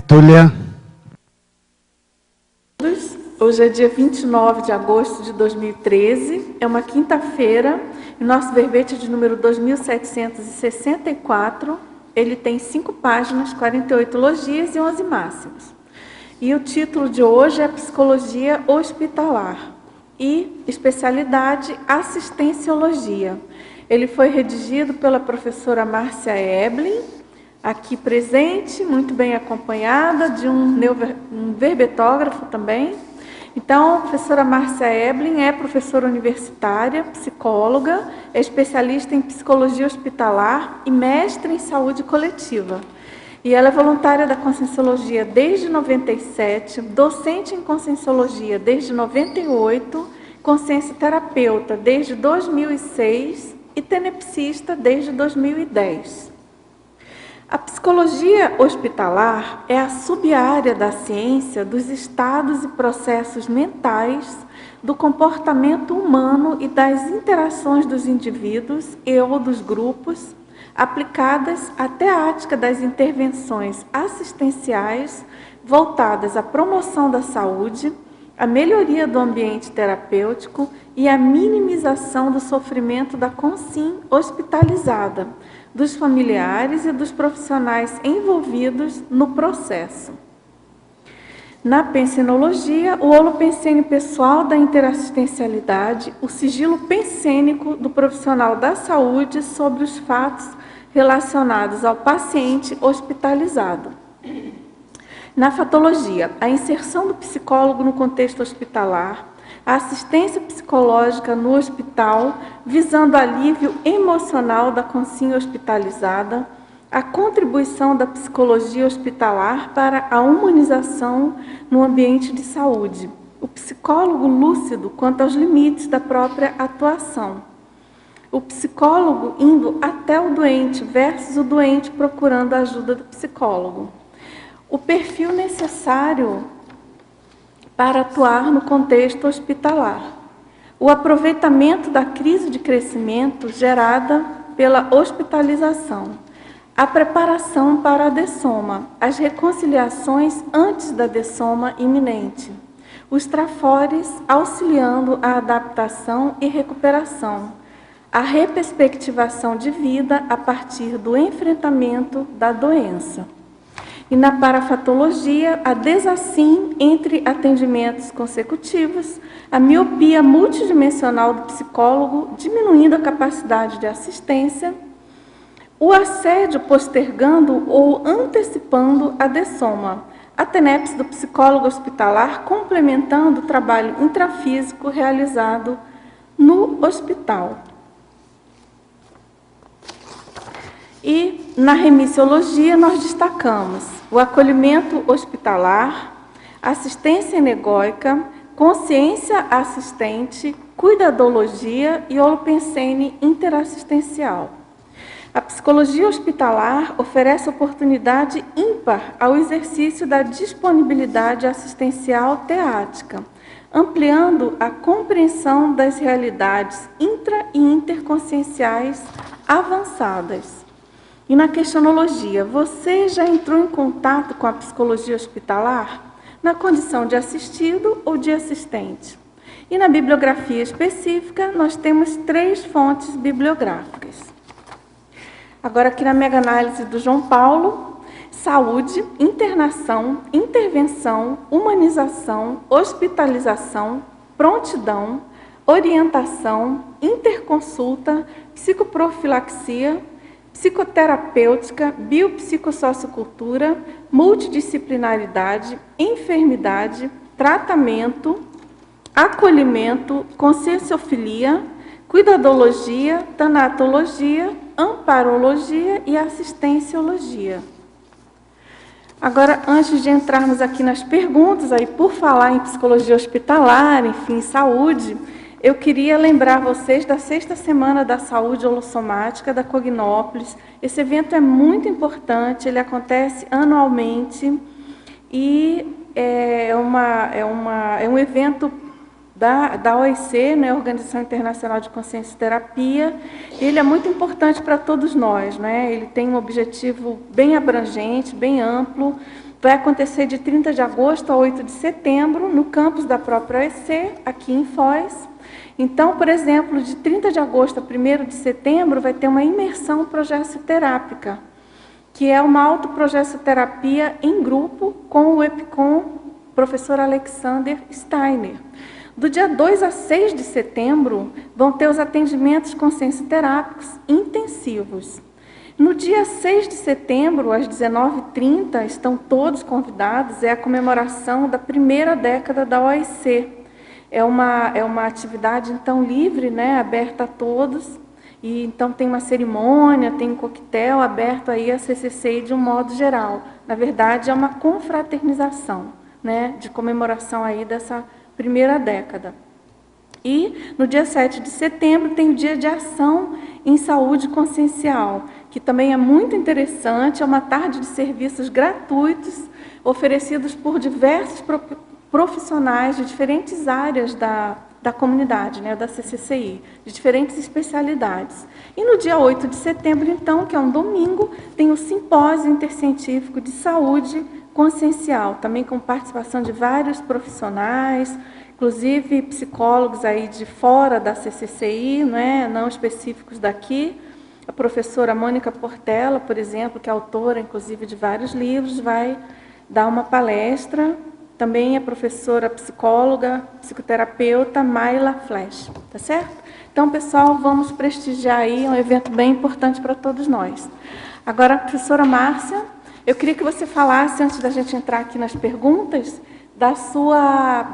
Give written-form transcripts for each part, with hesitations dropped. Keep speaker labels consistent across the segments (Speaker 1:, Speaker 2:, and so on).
Speaker 1: Túlia.
Speaker 2: Hoje é dia 29 de agosto de 2013, é uma quinta-feira, e nosso verbete é de número 2764, ele tem 5 páginas, 48 logias e 11 máximas. E o título de hoje é Psicologia Hospitalar e especialidade Assistenciologia. Ele foi redigido pela professora Márcia Eblin, aqui presente, muito bem acompanhada de um verbetógrafo também. Então, a professora Márcia Eblin é professora universitária, psicóloga, é especialista em psicologia hospitalar e mestre em saúde coletiva. E ela é voluntária da Conscienciologia desde 97, docente em Conscienciologia desde 98, consciência terapeuta desde 2006 e tenepsista desde 2010. A psicologia hospitalar é a sub-área da ciência dos estados e processos mentais, do comportamento humano e das interações dos indivíduos e ou dos grupos, aplicadas à teática das intervenções assistenciais voltadas à promoção da saúde, à melhoria do ambiente terapêutico e à minimização do sofrimento da consciência hospitalizada, dos familiares e dos profissionais envolvidos no processo. Na pensenologia, o holopensene pessoal da interassistencialidade, o sigilo pensênico do profissional da saúde sobre os fatos relacionados ao paciente hospitalizado. Na fatologia, a inserção do psicólogo no contexto hospitalar, a assistência psicológica no hospital, visando alívio emocional da consciência hospitalizada, a contribuição da psicologia hospitalar para a humanização no ambiente de saúde, o psicólogo lúcido quanto aos limites da própria atuação, o psicólogo indo até o doente versus o doente procurando a ajuda do psicólogo, o perfil necessário para atuar no contexto hospitalar, o aproveitamento da crise de crescimento gerada pela hospitalização, a preparação para a dessoma, as reconciliações antes da dessoma iminente, os trafores auxiliando a adaptação e recuperação, a reperspectivação de vida a partir do enfrentamento da doença. E na parafatologia, a desassim entre atendimentos consecutivos, a miopia multidimensional do psicólogo, diminuindo a capacidade de assistência, o assédio postergando ou antecipando a dessoma, a tenepse do psicólogo hospitalar complementando o trabalho intrafísico realizado no hospital. E na remissiologia nós destacamos o acolhimento hospitalar, assistência enegóica, consciência assistente, cuidadologia e holopensene interassistencial. A psicologia hospitalar oferece oportunidade ímpar ao exercício da disponibilidade assistencial teática, ampliando a compreensão das realidades intra- e interconscienciais avançadas. E na questionologia, você já entrou em contato com a psicologia hospitalar na condição de assistido ou de assistente? E na bibliografia específica, nós temos 3 fontes bibliográficas. Agora, aqui na mega-análise do João Paulo, saúde, internação, intervenção, humanização, hospitalização, prontidão, orientação, interconsulta, psicoprofilaxia, psicoterapêutica, biopsicossociocultura, multidisciplinaridade, enfermidade, tratamento, acolhimento, conscienciofilia, cuidadologia, tanatologia, amparologia e assistenciologia. Agora, antes de entrarmos aqui nas perguntas, aí por falar em psicologia hospitalar, enfim, saúde, eu queria lembrar vocês da 6ª Semana da Saúde Holossomática da Cognópolis. Esse evento é muito importante, ele acontece anualmente e é um evento da OIC, né, Organização Internacional de Consciência e Terapia. Ele é muito importante para todos nós, né? Ele tem um objetivo bem abrangente, bem amplo, Vai acontecer de 30 de agosto a 8 de setembro, no campus da própria OEC, aqui em Foz. Então, por exemplo, de 30 de agosto a 1º de setembro, vai ter uma imersão progessoterápica, que é uma autoprogessoterapia em grupo com o EPICOM, professor Alexander Steiner. Do dia 2 a 6 de setembro, vão ter os atendimentos consciencioterápicos intensivos. No dia 6 de setembro, às 19h30, estão todos convidados, é a comemoração da primeira década da OIC. É uma atividade, então, livre, né, aberta a todos, e então tem uma cerimônia, tem um coquetel aberto aí a CCCI de um modo geral. Na verdade, é uma confraternização, né, de comemoração aí dessa primeira década. E no dia 7 de setembro tem o Dia de Ação em Saúde Consciencial, que também é muito interessante, é uma tarde de serviços gratuitos oferecidos por diversos profissionais de diferentes áreas da comunidade, né, da CCCI, de diferentes especialidades. E no dia 8 de setembro, então, que é um domingo, tem o Simpósio Intercientífico de Saúde Consciencial, também com participação de vários profissionais, inclusive psicólogos aí de fora da CCCI, não específicos daqui. A professora Mônica Portela, por exemplo, que é autora, inclusive, de vários livros, vai dar uma palestra. Também a professora psicóloga, psicoterapeuta Mayla Flash, tá certo? Então, pessoal, vamos prestigiar aí, é um evento bem importante para todos nós. Agora, a professora Márcia, eu queria que você falasse, antes da gente entrar aqui nas perguntas, da sua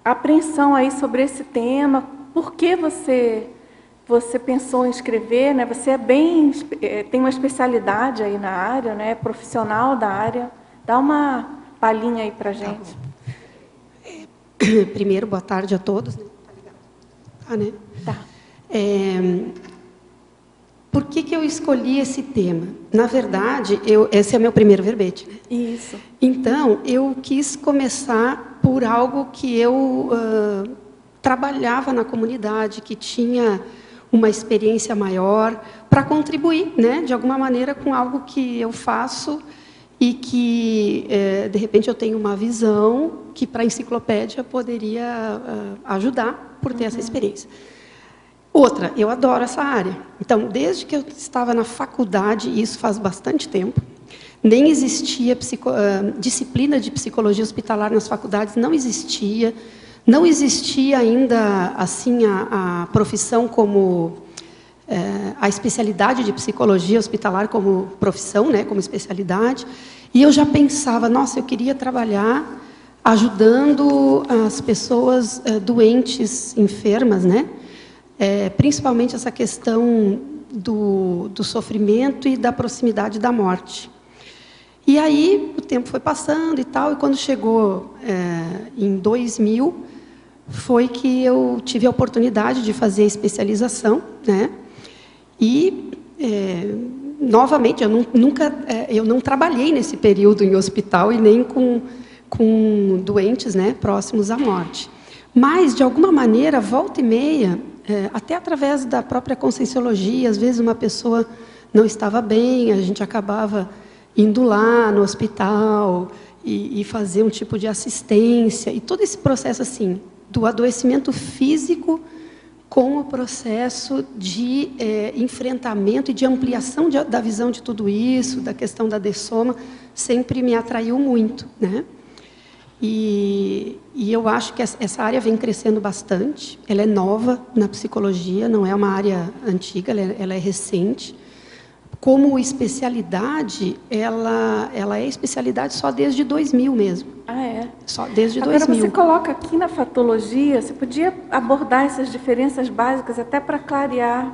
Speaker 2: apreensão aí sobre esse tema, por que você pensou em escrever, né? Você tem uma especialidade aí na área, né? Profissional da área. Dá uma palhinha aí para a gente.
Speaker 1: Primeiro, boa tarde a todos. Né? Tá ligado? Tá. Por que eu escolhi esse tema? Na verdade, esse é meu primeiro verbete. Né?
Speaker 2: Isso.
Speaker 1: Então, eu quis começar por algo que eu trabalhava na comunidade, que tinha uma experiência maior, para contribuir, né, de alguma maneira, com algo que eu faço e que, de repente, eu tenho uma visão que, para a enciclopédia, poderia ajudar por ter essa experiência. Outra, eu adoro essa área. Então, desde que eu estava na faculdade, e isso faz bastante tempo, nem existia disciplina de psicologia hospitalar nas faculdades, não existia ainda assim a profissão como a especialidade de psicologia hospitalar como profissão, né, como especialidade, e eu já pensava, nossa, eu queria trabalhar ajudando as pessoas doentes, enfermas, né, principalmente essa questão do sofrimento e da proximidade da morte. E aí o tempo foi passando e tal, e quando chegou em 2000, foi que eu tive a oportunidade de fazer a especialização, né? E, novamente, eu não trabalhei nesse período em hospital e nem com doentes, né, próximos à morte. Mas, de alguma maneira, volta e meia, até através da própria conscienciologia, às vezes uma pessoa não estava bem, a gente acabava indo lá no hospital e fazer um tipo de assistência, e todo esse processo assim, do adoecimento físico com o processo de enfrentamento e de ampliação da visão de tudo isso, da questão da dessoma, sempre me atraiu muito, né? E eu acho que essa área vem crescendo bastante, ela é nova na psicologia, não é uma área antiga, ela é recente. Como especialidade, ela é especialidade só desde 2000 mesmo.
Speaker 2: Ah, é?
Speaker 1: Só desde
Speaker 2: Agora
Speaker 1: 2000.
Speaker 2: Você coloca aqui na fatologia, você podia abordar essas diferenças básicas até para clarear,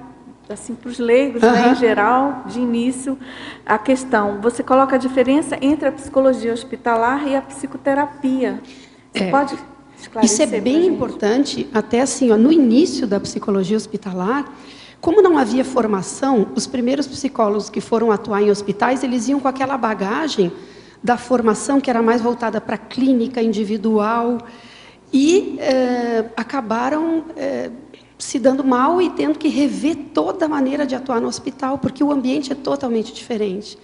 Speaker 2: assim, para os leigos, né, em geral, de início, a questão. Você coloca a diferença entre a psicologia hospitalar e a psicoterapia. Você pode esclarecer?
Speaker 1: Isso é bem importante, até assim, no início da psicologia hospitalar. Como não havia formação, os primeiros psicólogos que foram atuar em hospitais, eles iam com aquela bagagem da formação que era mais voltada para a clínica individual e acabaram se dando mal e tendo que rever toda a maneira de atuar no hospital, porque o ambiente é totalmente diferente.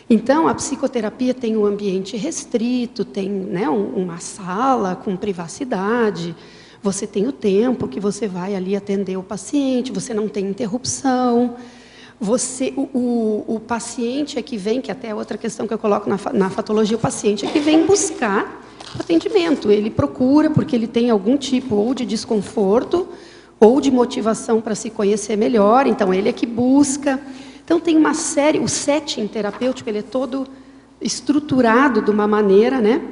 Speaker 1: Então, a psicoterapia tem um ambiente restrito, tem, né, uma sala com privacidade, você tem o tempo que você vai ali atender o paciente, você não tem interrupção, o paciente é que vem, que até é outra questão que eu coloco na fatologia, o paciente é que vem buscar atendimento, ele procura porque ele tem algum tipo ou de desconforto ou de motivação para se conhecer melhor, então ele é que busca. Então tem uma série, o setting terapêutico, ele é todo estruturado de uma maneira, né?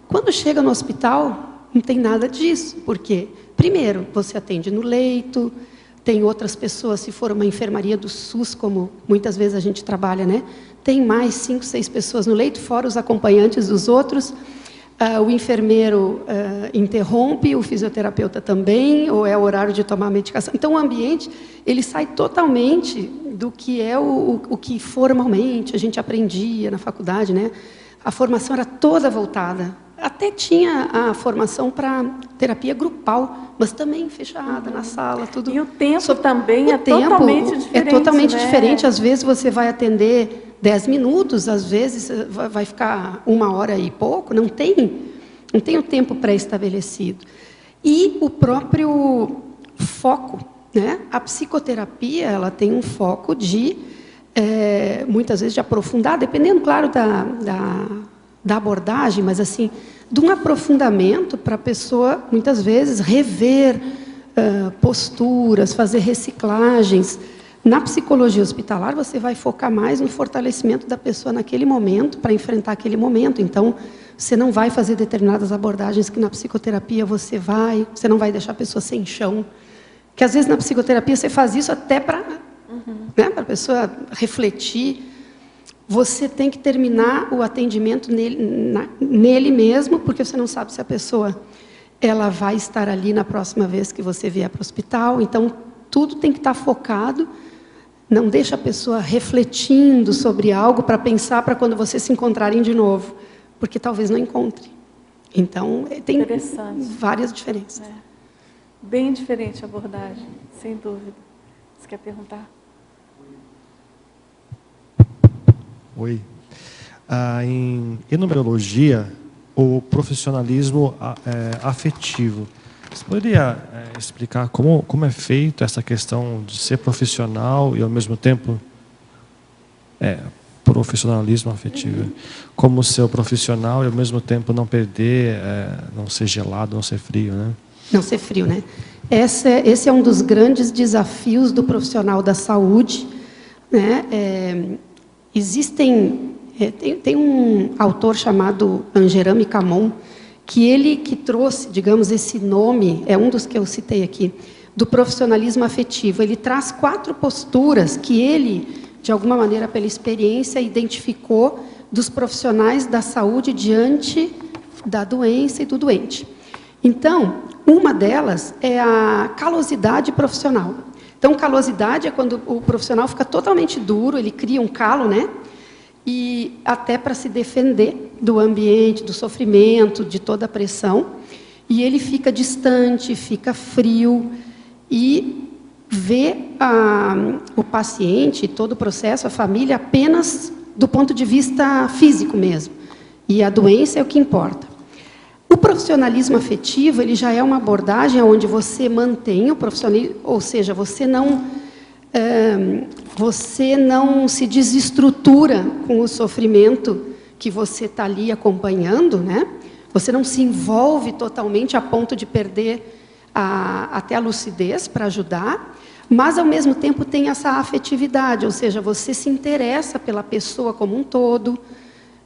Speaker 1: Quando chega no hospital, não tem nada disso, porque, primeiro, você atende no leito, tem outras pessoas, se for uma enfermaria do SUS, como muitas vezes a gente trabalha, né? Tem mais 5, 6 pessoas no leito, fora os acompanhantes dos outros. O enfermeiro interrompe, o fisioterapeuta também, ou é o horário de tomar medicação. Então, o ambiente, ele sai totalmente do que é o que formalmente a gente aprendia na faculdade, né? A formação era toda voltada. Até tinha a formação para terapia grupal, mas também fechada na sala, tudo.
Speaker 2: E o tempo também totalmente diferente.
Speaker 1: É totalmente
Speaker 2: né?
Speaker 1: diferente. Às vezes você vai atender 10 minutos, às vezes vai ficar 1 hora e pouco, não tem o tempo pré-estabelecido. E o próprio foco, né? A psicoterapia, ela tem um foco de, muitas vezes, de aprofundar, dependendo, claro, da abordagem, mas assim, de um aprofundamento para a pessoa, muitas vezes, rever posturas, fazer reciclagens. Na psicologia hospitalar, você vai focar mais no fortalecimento da pessoa naquele momento, para enfrentar aquele momento. Então, você não vai fazer determinadas abordagens que na psicoterapia você não vai deixar a pessoa sem chão. Que às vezes na psicoterapia você faz isso até para né, para a pessoa refletir. Você tem que terminar o atendimento nele mesmo, porque você não sabe se a pessoa ela vai estar ali na próxima vez que você vier para o hospital. Então, tudo tem que estar focado. Não deixa a pessoa refletindo sobre algo para pensar para quando vocês se encontrarem de novo, porque talvez não encontre. Então, tem várias diferenças.
Speaker 2: Bem diferente a abordagem, sem dúvida. Você quer perguntar?
Speaker 3: Oi. Em numerologia, o profissionalismo afetivo. Você poderia explicar como é feito essa questão de ser profissional e, ao mesmo tempo, profissionalismo afetivo? Como ser profissional e, ao mesmo tempo, não perder, não ser gelado, não ser frio, né?
Speaker 1: Não ser frio, né? Esse é um dos grandes desafios do profissional da saúde, né? Tem um autor chamado Angerame Camon, que trouxe, digamos, esse nome, é um dos que eu citei aqui, do profissionalismo afetivo. Ele traz 4 posturas que ele, de alguma maneira, pela experiência, identificou dos profissionais da saúde diante da doença e do doente. Então, uma delas é a calosidade profissional. Então, calosidade é quando o profissional fica totalmente duro, ele cria um calo, né? E até para se defender do ambiente, do sofrimento, de toda a pressão. E ele fica distante, fica frio e vê o paciente, todo o processo, a família, apenas do ponto de vista físico mesmo. E a doença é o que importa. O profissionalismo afetivo, ele já é uma abordagem onde você mantém o profissionalismo, ou seja, você não se desestrutura com o sofrimento que você está ali acompanhando, né? Você não se envolve totalmente a ponto de perder até a lucidez para ajudar, mas, ao mesmo tempo, tem essa afetividade, ou seja, você se interessa pela pessoa como um todo,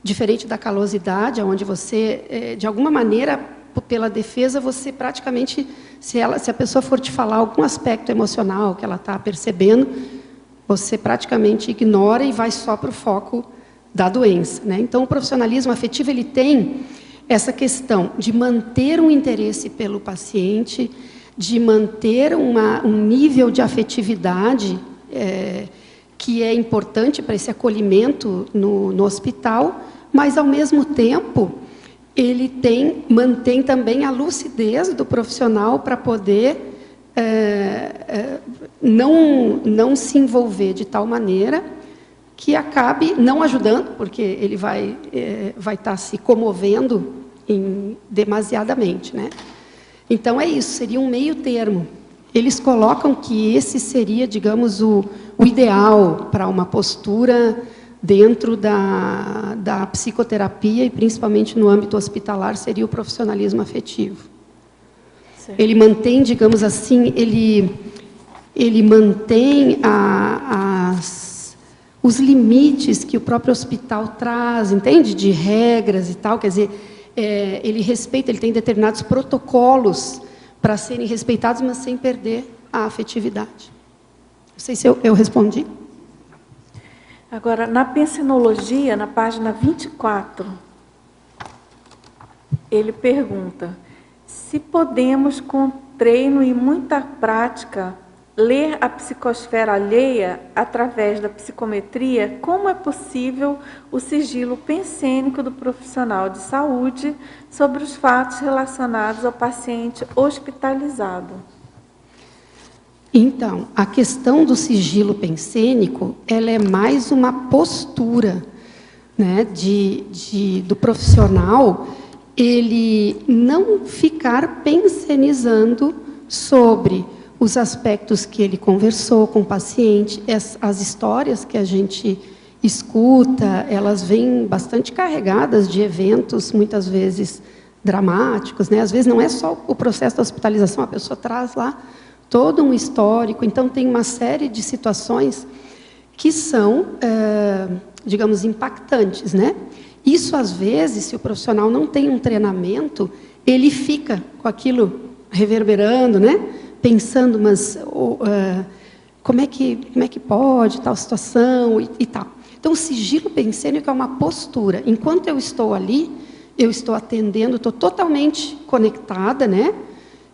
Speaker 1: diferente da calosidade, onde você, de alguma maneira, pela defesa, você praticamente, se a pessoa for te falar algum aspecto emocional que ela está percebendo, você praticamente ignora e vai só para o foco da doença, né? Então, o profissionalismo afetivo, ele tem essa questão de manter um interesse pelo paciente, de manter um nível de afetividade que é importante para esse acolhimento no hospital, mas, ao mesmo tempo, ele mantém também a lucidez do profissional para poder não se envolver de tal maneira que acabe não ajudando, porque ele vai estar se comovendo demasiadamente, né? Então é isso, seria um meio termo. Eles colocam que esse seria, digamos, o ideal para uma postura dentro da psicoterapia e principalmente no âmbito hospitalar, seria o profissionalismo afetivo.
Speaker 2: Certo.
Speaker 1: Ele mantém, digamos assim, ele mantém os limites que o próprio hospital traz, entende? De regras e tal, quer dizer, ele respeita, ele tem determinados protocolos para serem respeitados, mas sem perder a afetividade. Não sei se eu respondi.
Speaker 2: Agora, na pensinologia, na página 24, ele pergunta se podemos, com treino e muita prática, ler a psicosfera alheia através da psicometria, como é possível o sigilo pensênico do profissional de saúde sobre os fatos relacionados ao paciente hospitalizado?
Speaker 1: Então, a questão do sigilo pensênico, ela é mais uma postura, né, do profissional, ele não ficar pensenizando sobre os aspectos que ele conversou com o paciente. As histórias que a gente escuta, elas vêm bastante carregadas de eventos, muitas vezes dramáticos, né? Às vezes não é só o processo da hospitalização, a pessoa traz lá todo um histórico, então tem uma série de situações que são, digamos, impactantes, né? Isso, às vezes, se o profissional não tem um treinamento, ele fica com aquilo reverberando, né? Pensando, mas como é que pode tal situação e tal. Então, o sigilo pensênico é uma postura. Enquanto eu estou ali, eu estou atendendo, estou totalmente conectada, né?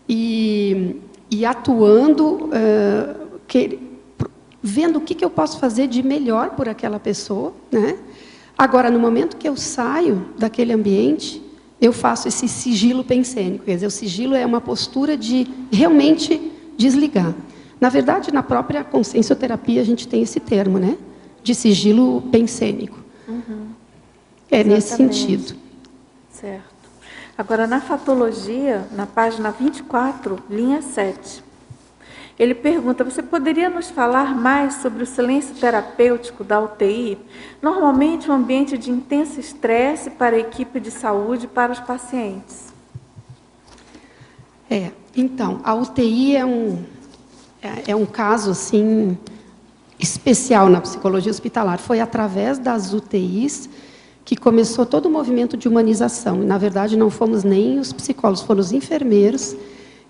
Speaker 1: E atuando, vendo o que eu posso fazer de melhor por aquela pessoa, né? Agora, no momento que eu saio daquele ambiente, eu faço esse sigilo pensênico. Quer dizer, o sigilo é uma postura de realmente desligar. Na verdade, na própria consciencioterapia, a gente tem esse termo, né? De sigilo pensênico.
Speaker 2: Uhum.
Speaker 1: Nesse sentido.
Speaker 2: Certo. Agora, na fatologia, na página 24, linha 7, ele pergunta, você poderia nos falar mais sobre o silêncio terapêutico da UTI? Normalmente, um ambiente de intenso estresse para a equipe de saúde e para os pacientes.
Speaker 1: Então, a UTI é um caso, assim, especial na psicologia hospitalar. Foi através das UTIs que começou todo o movimento de humanização. E, na verdade, não fomos nem os psicólogos, foram os enfermeiros,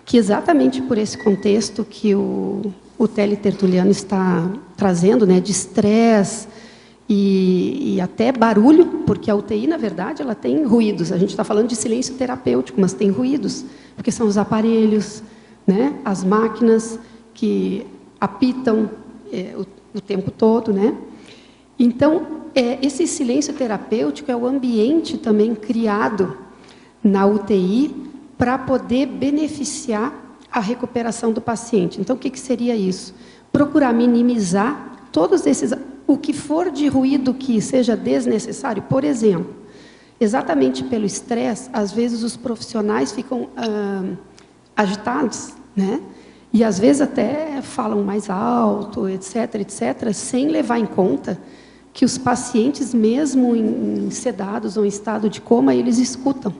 Speaker 1: que exatamente por esse contexto que o Tele Tertuliano está trazendo, né, de estresse e até barulho, porque a UTI, na verdade, ela tem ruídos. A gente está falando de silêncio terapêutico, mas tem ruídos, porque são os aparelhos, né, as máquinas que apitam o tempo todo, né? Então, esse silêncio terapêutico é o ambiente também criado na UTI para poder beneficiar a recuperação do paciente. Então, o que seria isso? Procurar minimizar todos esses, o que for de ruído que seja desnecessário. Por exemplo, exatamente pelo estresse, às vezes os profissionais ficam agitados, né? E às vezes até falam mais alto, etc., etc., sem levar em conta que os pacientes, mesmo em sedados ou em estado de coma, eles escutam.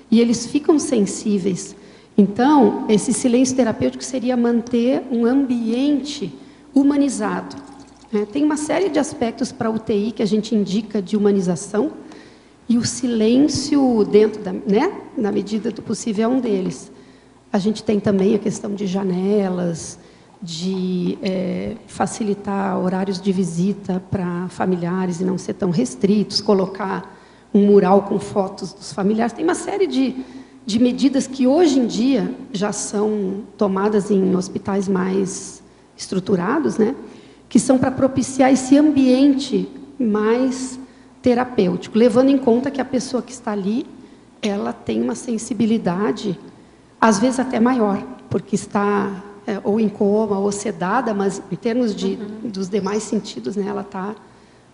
Speaker 1: E eles ficam sensíveis. Então, esse silêncio terapêutico seria manter um ambiente humanizado. Tem uma série de aspectos para a UTI que a gente indica de humanização, e o silêncio, dentro na medida do possível, é um deles. A gente tem também a questão de janelas, de facilitar horários de visita para familiares e não ser tão restritos, colocar um mural com fotos dos familiares. Tem uma série de medidas que hoje em dia já são tomadas em hospitais mais estruturados, né, que são para propiciar esse ambiente mais terapêutico, levando em conta que a pessoa que está ali, ela tem uma sensibilidade, às vezes até maior, porque está ou em coma ou sedada, mas em termos dos demais sentidos, né, ela está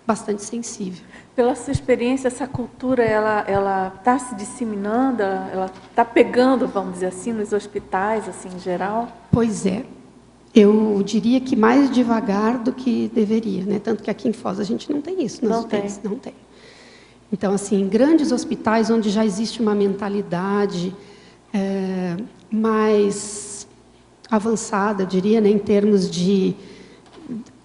Speaker 1: bastante sensível.
Speaker 2: Pela sua experiência, essa cultura, ela está se disseminando, ela está pegando, vamos dizer assim, nos hospitais, assim, em geral?
Speaker 1: Pois é. Eu diria que mais devagar do que deveria, né? Tanto que aqui em Foz a gente não tem isso.
Speaker 2: Não tem.
Speaker 1: Não tem. Então, assim, em grandes hospitais onde já existe uma mentalidade mais avançada, eu diria, né, em termos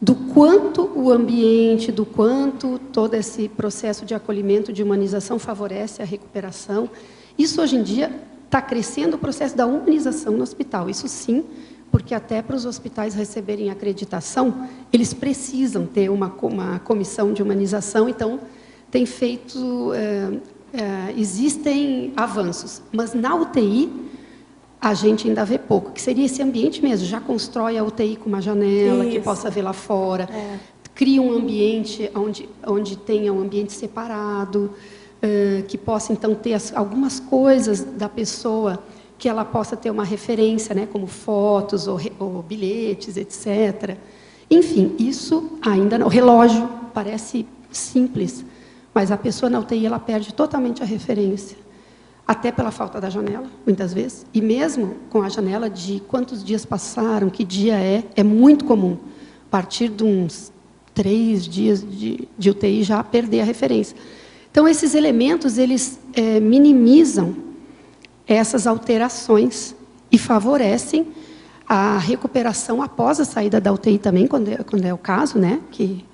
Speaker 1: do quanto o ambiente, do quanto todo esse processo de acolhimento, de humanização favorece a recuperação. Isso, hoje em dia, está crescendo o processo da humanização no hospital. Isso sim, porque até para os hospitais receberem acreditação, eles precisam ter uma comissão de humanização. Então, tem feito... existem avanços, mas na UTI a gente ainda vê pouco, que seria esse ambiente mesmo, já constrói a UTI com uma janela, que possa ver lá fora, cria um ambiente onde tenha um ambiente separado, que possa, então, ter algumas coisas da pessoa, que ela possa ter uma referência, né, como fotos ou bilhetes, etc. Enfim, isso ainda não. O relógio parece simples, mas a pessoa na UTI ela perde totalmente a referência. Até pela falta da janela, muitas vezes. E mesmo com a janela de quantos dias passaram, que dia é muito comum. A partir de uns 3 dias de UTI já perder a referência. Então, esses elementos, eles minimizam essas alterações e favorecem a recuperação após a saída da UTI também, quando é o caso, né? Que,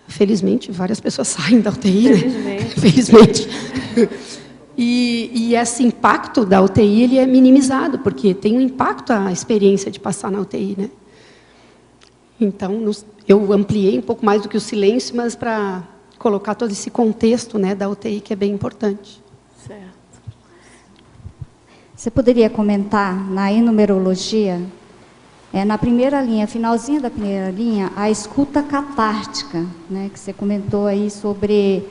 Speaker 1: felizmente, várias pessoas saem da UTI, né? Felizmente. E esse impacto da UTI ele é minimizado, porque tem um impacto a experiência de passar na UTI, né? Então, eu ampliei um pouco mais do que o silêncio, mas para colocar todo esse contexto, né, da UTI, que é bem importante.
Speaker 2: Certo.
Speaker 4: Você poderia comentar, na enumerologia, na primeira linha, finalzinho da primeira linha, a escuta catártica, né, que você comentou aí sobre...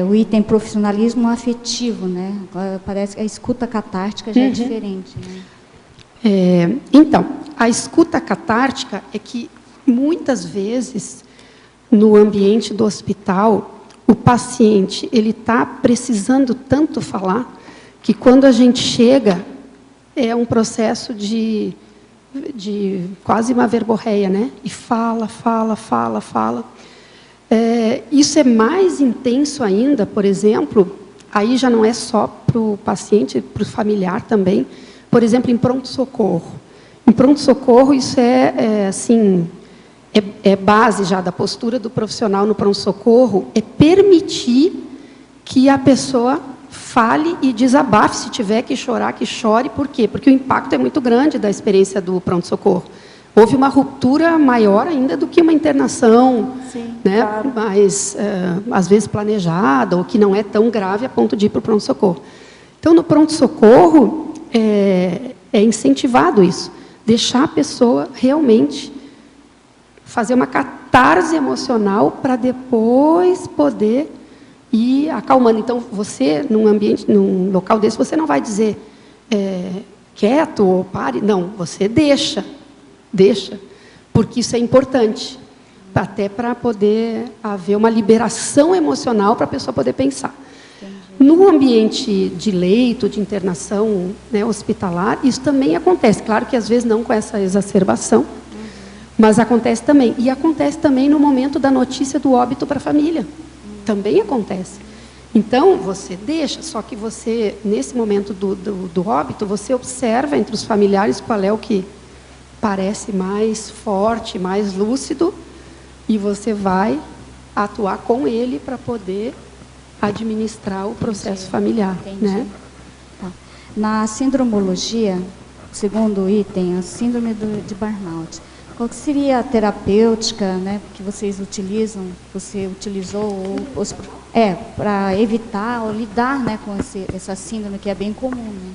Speaker 4: o item profissionalismo afetivo, né? Parece que a escuta catártica já é diferente, né?
Speaker 1: Então, a escuta catártica é que, muitas vezes, no ambiente do hospital, o paciente ele está precisando tanto falar, que quando a gente chega, é um processo de quase uma verborreia, né? E fala. Isso é mais intenso ainda, por exemplo, aí já não é só para o paciente, para o familiar também, por exemplo, em pronto-socorro. Em pronto-socorro, isso assim, base já da postura do profissional no pronto-socorro, é permitir que a pessoa fale e desabafe, se tiver que chorar, que chore. Por quê? Porque o impacto é muito grande da experiência do pronto-socorro. Houve uma ruptura maior ainda do que uma internação,
Speaker 2: sim,
Speaker 1: né,
Speaker 2: claro,
Speaker 1: mas, às vezes, planejada, ou que não é tão grave a ponto de ir para o pronto-socorro. Então, no pronto-socorro, é incentivado isso, deixar a pessoa realmente fazer uma catarse emocional para depois poder ir acalmando. Então, você, num local desse, você não vai dizer quieto ou pare, não, você deixa, porque isso é importante, até para poder haver uma liberação emocional para a pessoa poder pensar. Entendi. No ambiente de leito, de internação, né, hospitalar, isso também acontece. Claro que às vezes não com essa exacerbação, mas acontece também. E acontece também no momento da notícia do óbito para a família. Também acontece. Então, você deixa, só que você, nesse momento do óbito, você observa entre os familiares qual é o que parece mais forte, mais lúcido, e você vai atuar com ele para poder administrar o processo familiar. Né?
Speaker 4: Tá. Na sindromologia, segundo item, a síndrome de burnout, qual que seria a terapêutica, né, que vocês utilizam, você utilizou, para evitar ou lidar, né, com essa síndrome que é bem comum, né?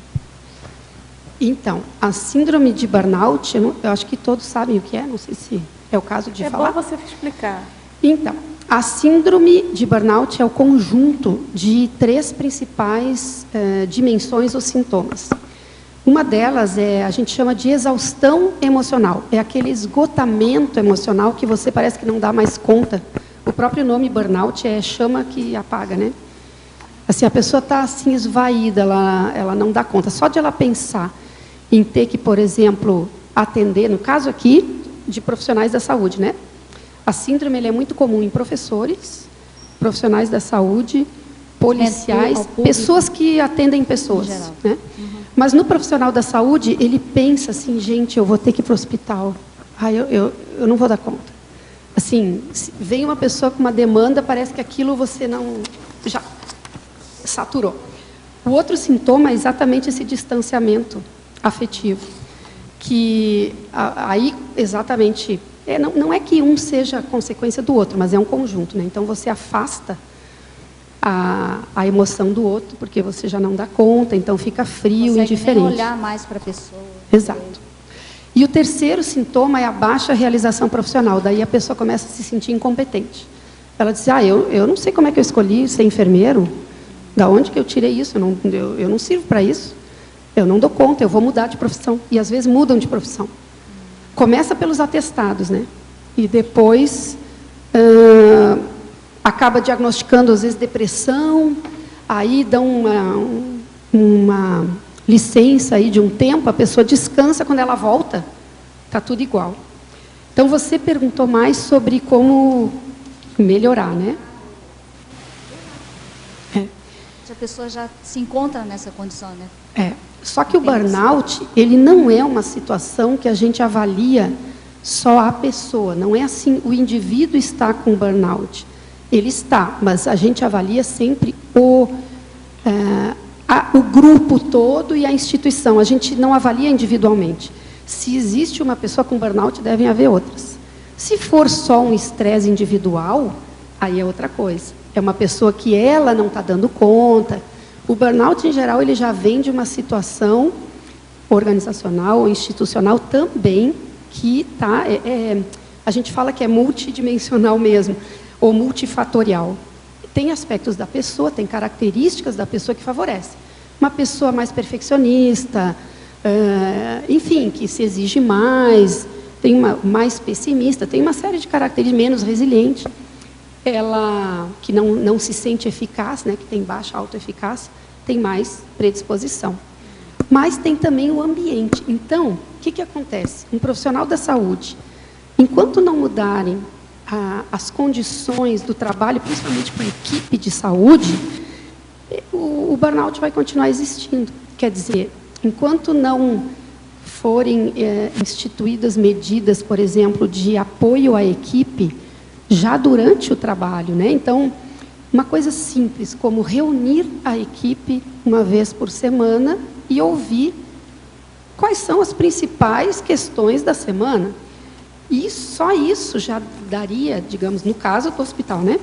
Speaker 1: Então, a síndrome de burnout, eu acho que todos sabem o que é, não sei se é o caso de falar.
Speaker 2: É bom você explicar. Então,
Speaker 1: a síndrome de burnout é o conjunto de 3 principais dimensões ou sintomas. Uma delas a gente chama de exaustão emocional. É aquele esgotamento emocional que você parece que não dá mais conta O próprio nome burnout é chama que apaga, né? Assim, a pessoa está assim esvaída, ela não dá conta. Só de ela pensar em ter que, por exemplo, atender, no caso aqui, de profissionais da saúde, né? A síndrome ele é muito comum em professores, profissionais da saúde, policiais, pessoas que atendem pessoas, né? Mas no profissional da saúde, ele pensa assim, gente, eu vou ter que ir para o hospital. Eu não vou dar conta. Assim, vem uma pessoa com uma demanda, parece que aquilo você não... já saturou. O outro sintoma é exatamente esse distanciamento afetivo, que aí exatamente... não é que um seja consequência do outro, mas é um conjunto, né? Então, você afasta a emoção do outro, porque você já não dá conta, então fica frio, indiferente.
Speaker 4: Não olhar mais para a pessoa.
Speaker 1: Exato. E o terceiro sintoma é a baixa realização profissional. Daí a pessoa começa a se sentir incompetente. Ela diz, eu não sei como é que eu escolhi ser enfermeiro, da onde que eu tirei isso, eu não sirvo para isso, eu não dou conta, eu vou mudar de profissão. E às vezes mudam de profissão. Começa pelos atestados, né? E depois acaba diagnosticando, às vezes, depressão, aí dão uma licença aí de um tempo, a pessoa descansa, quando ela volta, está tudo igual. Então, você perguntou mais sobre como melhorar, né?
Speaker 4: A pessoa já se encontra nessa condição, né?
Speaker 1: Só que o burnout, ele não é uma situação que a gente avalia só a pessoa. Não é assim, o indivíduo está com burnout. Ele está, mas a gente avalia sempre o grupo todo e a instituição. A gente não avalia individualmente. Se existe uma pessoa com burnout, devem haver outras. Se for só um estresse individual, aí é outra coisa. É uma pessoa que ela não está dando conta. O burnout, em geral, ele já vem de uma situação organizacional ou institucional também, que tá, a gente fala que é multidimensional mesmo, ou multifatorial. Tem aspectos da pessoa, tem características da pessoa que favorecem. Uma pessoa mais perfeccionista, enfim, que se exige mais, tem uma mais pessimista, tem uma série de características, menos resiliente. Ela que não se sente eficaz, né, que tem baixa autoeficácia, tem mais predisposição. Mas tem também o ambiente. Então, o que acontece? Um profissional da saúde, enquanto não mudarem as condições do trabalho, principalmente para a equipe de saúde, o burnout vai continuar existindo. Quer dizer, enquanto não forem instituídas medidas, por exemplo, de apoio à equipe, já durante o trabalho, né? Então, uma coisa simples, como reunir a equipe uma vez por semana e ouvir quais são as principais questões da semana. E só isso já daria, digamos, no caso do hospital, né?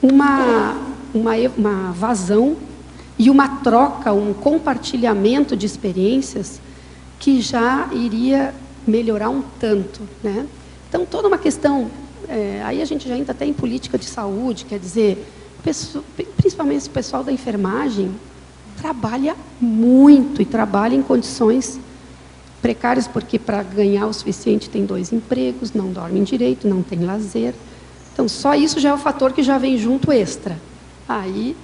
Speaker 1: Uma vazão e uma troca, um compartilhamento de experiências que já iria melhorar um tanto, né? Então, toda uma questão... aí a gente já entra até em política de saúde, quer dizer, principalmente o pessoal da enfermagem trabalha muito e trabalha em condições precárias, porque para ganhar o suficiente tem 2 empregos, não dormem direito, não tem lazer. Então, só isso já é o fator que já vem junto extra. Aí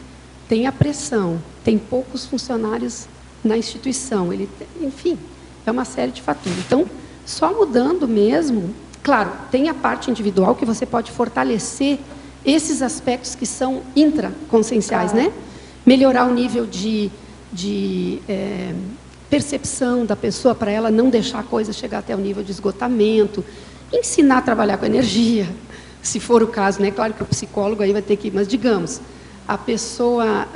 Speaker 1: tem a pressão, tem poucos funcionários na instituição, enfim, é uma série de fatores. Então, só mudando mesmo... Claro, tem a parte individual que você pode fortalecer esses aspectos que são intraconscienciais, né? Melhorar o nível de percepção da pessoa para ela não deixar a coisa chegar até o nível de esgotamento, ensinar a trabalhar com energia, se for o caso, né? Claro que o psicólogo aí vai ter que, mas digamos, a pessoa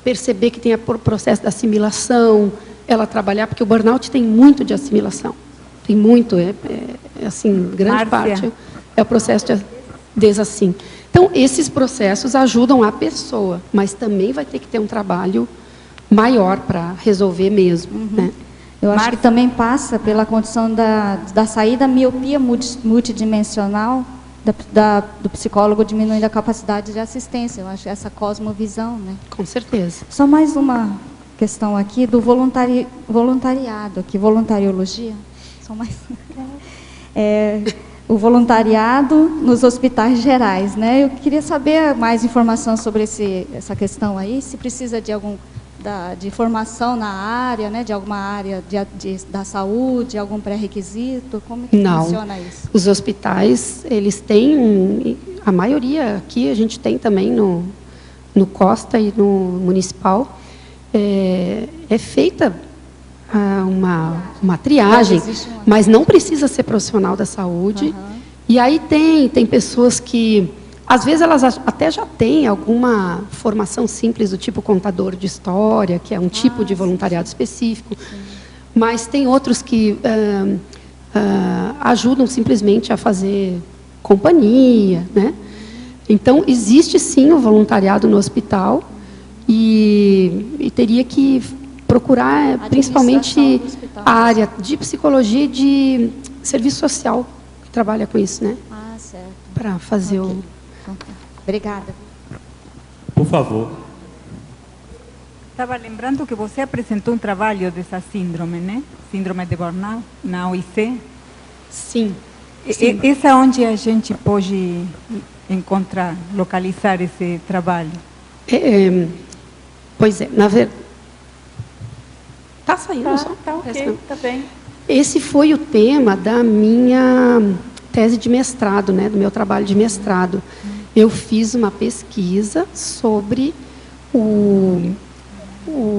Speaker 1: perceber que tem o processo da assimilação, ela trabalhar, porque o burnout tem muito de assimilação. Tem muito, assim, grande parte é o processo de desassim. Então, esses processos ajudam a pessoa, mas também vai ter que ter um trabalho maior para resolver mesmo. Né?
Speaker 4: Eu acho que também passa pela condição da saída da miopia multidimensional do psicólogo, diminuindo a capacidade de assistência. Eu acho essa cosmovisão. Né?
Speaker 1: Com certeza.
Speaker 4: Só mais uma questão aqui do voluntariado, aqui, voluntariologia. o voluntariado nos hospitais gerais, né? Eu queria saber mais informação sobre essa questão aí, se precisa de de formação na área, né? De alguma área da saúde, algum pré-requisito, como que funciona isso?
Speaker 1: Os hospitais, eles têm, a maioria aqui a gente tem também no Costa e no Municipal, é feita uma triagem, mas não precisa ser profissional da saúde. E aí tem pessoas que, às vezes, elas até já têm alguma formação simples do tipo contador de história, que é um tipo de voluntariado específico, mas tem outros que ajudam simplesmente a fazer companhia, né? Então, existe sim o voluntariado no hospital e teria que procurar principalmente a área de psicologia e de serviço social, que trabalha com isso, né?
Speaker 4: Ah, certo.
Speaker 1: Para fazer
Speaker 4: Então, tá. Obrigada.
Speaker 5: Por favor.
Speaker 6: Estava lembrando que você apresentou um trabalho dessa síndrome, né? Síndrome de burnout, na OIC.
Speaker 1: Sim.
Speaker 6: Essa onde a gente pode encontrar, localizar esse trabalho?
Speaker 1: Pois é, na verdade... Está saindo só?
Speaker 2: Tá ok, tá bem.
Speaker 1: Esse foi o tema da minha tese de mestrado, né, do meu trabalho de mestrado. Eu fiz uma pesquisa sobre o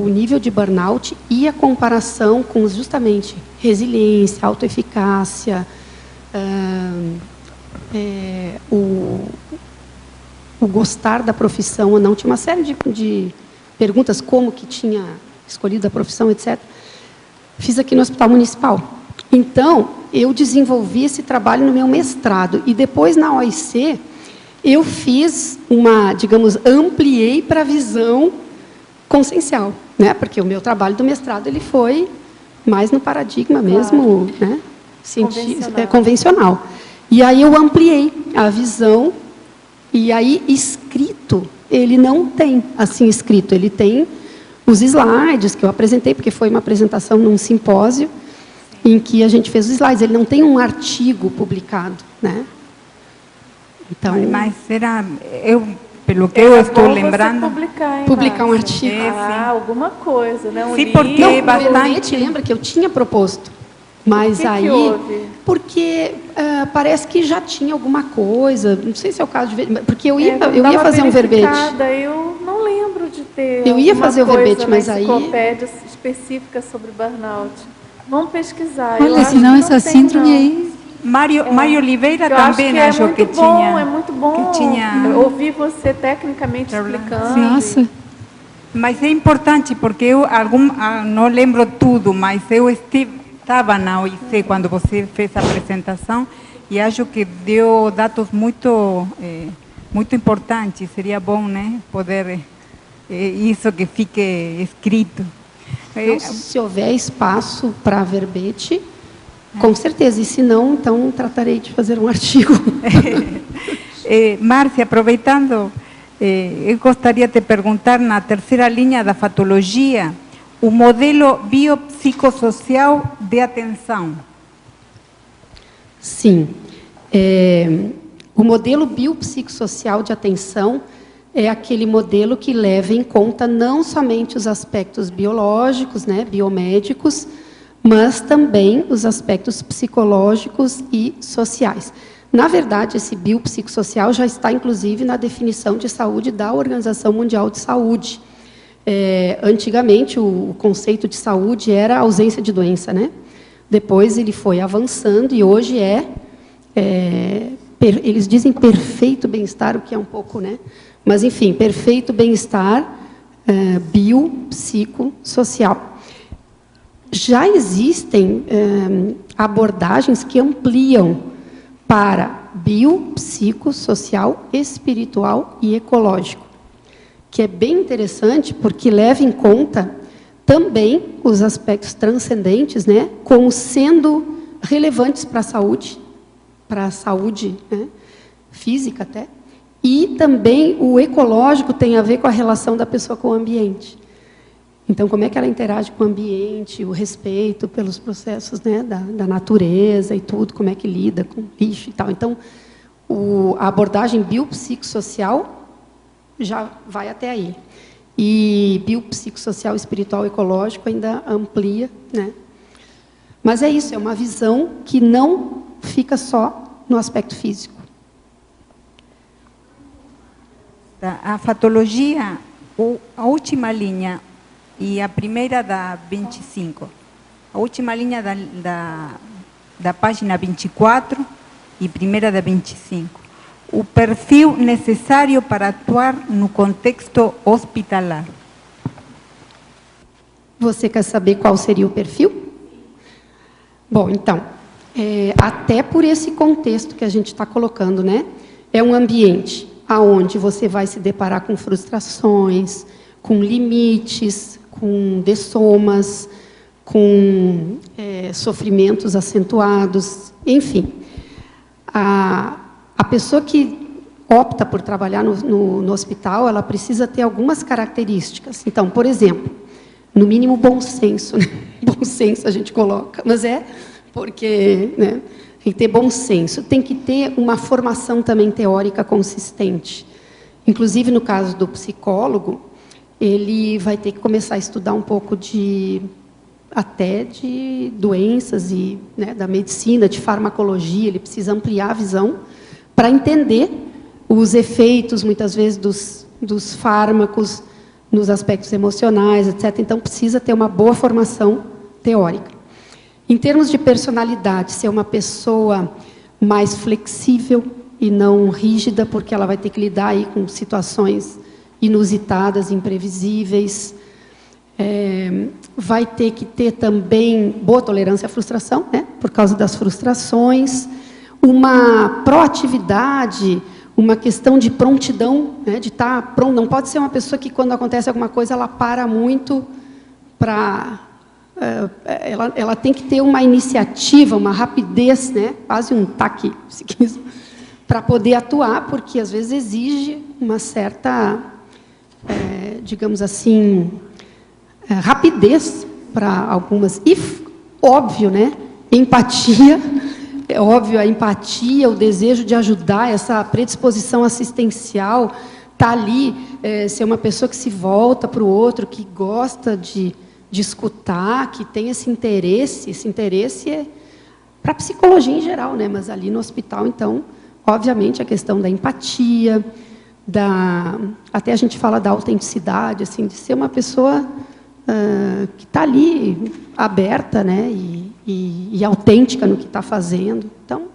Speaker 1: nível de burnout e a comparação com justamente resiliência, autoeficácia, o gostar da profissão ou não. Tinha uma série de perguntas, como que tinha escolhido a profissão, etc. Fiz aqui no Hospital Municipal. Então, eu desenvolvi esse trabalho no meu mestrado. E depois, na OIC, eu fiz digamos, ampliei para a visão consciencial, né? Porque o meu trabalho do mestrado ele foi mais no paradigma mesmo, né? Convencional. E aí eu ampliei a visão, e aí escrito, ele não tem assim escrito, ele tem os slides que eu apresentei, porque foi uma apresentação num simpósio, em que a gente fez os slides, ele não tem um artigo publicado, né? Então,
Speaker 6: mas pelo que eu estou lembrando,
Speaker 1: publicar um artigo.
Speaker 2: Alguma coisa, né?
Speaker 6: Sim, porque
Speaker 1: Não,
Speaker 6: bastante.
Speaker 1: Lembra que eu tinha proposto, mas
Speaker 2: que
Speaker 1: aí,
Speaker 2: houve?
Speaker 1: porque parece que já tinha alguma coisa, não sei se é o caso de, porque eu ia
Speaker 2: Dar uma
Speaker 1: fazer um verbete.
Speaker 2: Eu não lembro de ter.
Speaker 1: Eu ia
Speaker 2: alguma
Speaker 1: fazer o
Speaker 2: coisa
Speaker 1: verbete, mas
Speaker 2: na
Speaker 1: aí
Speaker 2: enciclopédia específica sobre burnout. Vamos pesquisar.
Speaker 7: Olha, senão essa síndrome aí...
Speaker 6: Mário Oliveira
Speaker 2: Eu
Speaker 6: também
Speaker 2: acho
Speaker 6: achou que tinha.
Speaker 2: É muito bom
Speaker 6: que tinha
Speaker 2: ouvir você tecnicamente explicando.
Speaker 7: Nossa.
Speaker 6: Mas é importante, porque eu não lembro tudo, mas eu estava na OIC quando você fez a apresentação e acho que deu dados muito importantes. Seria bom, né, poder isso que fique escrito.
Speaker 1: Então, se houver espaço para verbete, com certeza, e se não, então tratarei de fazer um artigo.
Speaker 6: Márcia, aproveitando, eu gostaria de te perguntar, na terceira linha da fatologia, o modelo biopsicossocial de atenção.
Speaker 1: Sim. O modelo biopsicossocial de atenção é aquele modelo que leva em conta não somente os aspectos biológicos, né, biomédicos, mas também os aspectos psicológicos e sociais. Na verdade, esse biopsicossocial já está, inclusive, na definição de saúde da Organização Mundial de Saúde. Antigamente, o conceito de saúde era a ausência de doença, né? Depois ele foi avançando e hoje eles dizem perfeito bem-estar, o que é um pouco, né? Mas, enfim, perfeito bem-estar biopsicossocial. Já existem abordagens que ampliam para biopsicossocial, espiritual e ecológico, que é bem interessante porque leva em conta também os aspectos transcendentes, né, como sendo relevantes para a saúde, né, física até, e também o ecológico tem a ver com a relação da pessoa com o ambiente. Então, como é que ela interage com o ambiente, o respeito pelos processos, né, da natureza e tudo, como é que lida com lixo e tal. Então, a abordagem biopsicossocial já vai até aí. E biopsicossocial, espiritual, ecológico ainda amplia, né? Mas é isso, é uma visão que não fica só no aspecto físico.
Speaker 6: A fatologia, a última linha e a primeira da 25, a última linha da página 24 e primeira da 25. O perfil necessário para atuar no contexto hospitalar.
Speaker 1: Você quer saber qual seria o perfil? Bom, então, até por esse contexto que a gente está colocando, né? É um ambiente aonde você vai se deparar com frustrações, com limites, com dessomas, com sofrimentos acentuados, enfim. A pessoa que opta por trabalhar no hospital, ela precisa ter algumas características. Então, por exemplo, no mínimo bom senso, né? Bom senso a gente coloca, mas porque, né, tem que ter bom senso, tem que ter uma formação também teórica consistente. Inclusive, no caso do psicólogo, ele vai ter que começar a estudar um pouco até de doenças e, né, da medicina, de farmacologia. Ele precisa ampliar a visão para entender os efeitos, muitas vezes, dos fármacos nos aspectos emocionais, etc. Então, precisa ter uma boa formação teórica. Em termos de personalidade, ser uma pessoa mais flexível e não rígida, porque ela vai ter que lidar aí com situações inusitadas, imprevisíveis. Vai ter que ter também boa tolerância à frustração, né, por causa das frustrações, uma proatividade, uma questão de prontidão, né, de estar pronto. Não pode ser uma pessoa que, quando acontece alguma coisa, ela para muito para... Ela tem que ter uma iniciativa, uma rapidez, né, quase um taquipsiquismo, para poder atuar, porque, às vezes, exige uma certa, digamos assim, rapidez para algumas. E, óbvio, né, empatia, é óbvio a empatia, o desejo de ajudar, essa predisposição assistencial, tá ali, ser uma pessoa que se volta para o outro, que gosta de escutar, que tem esse interesse é para a psicologia em geral, né, mas ali no hospital, então, obviamente, a questão da empatia, até a gente fala da autenticidade, assim, de ser uma pessoa que está ali aberta, né, e autêntica no que está fazendo. Então,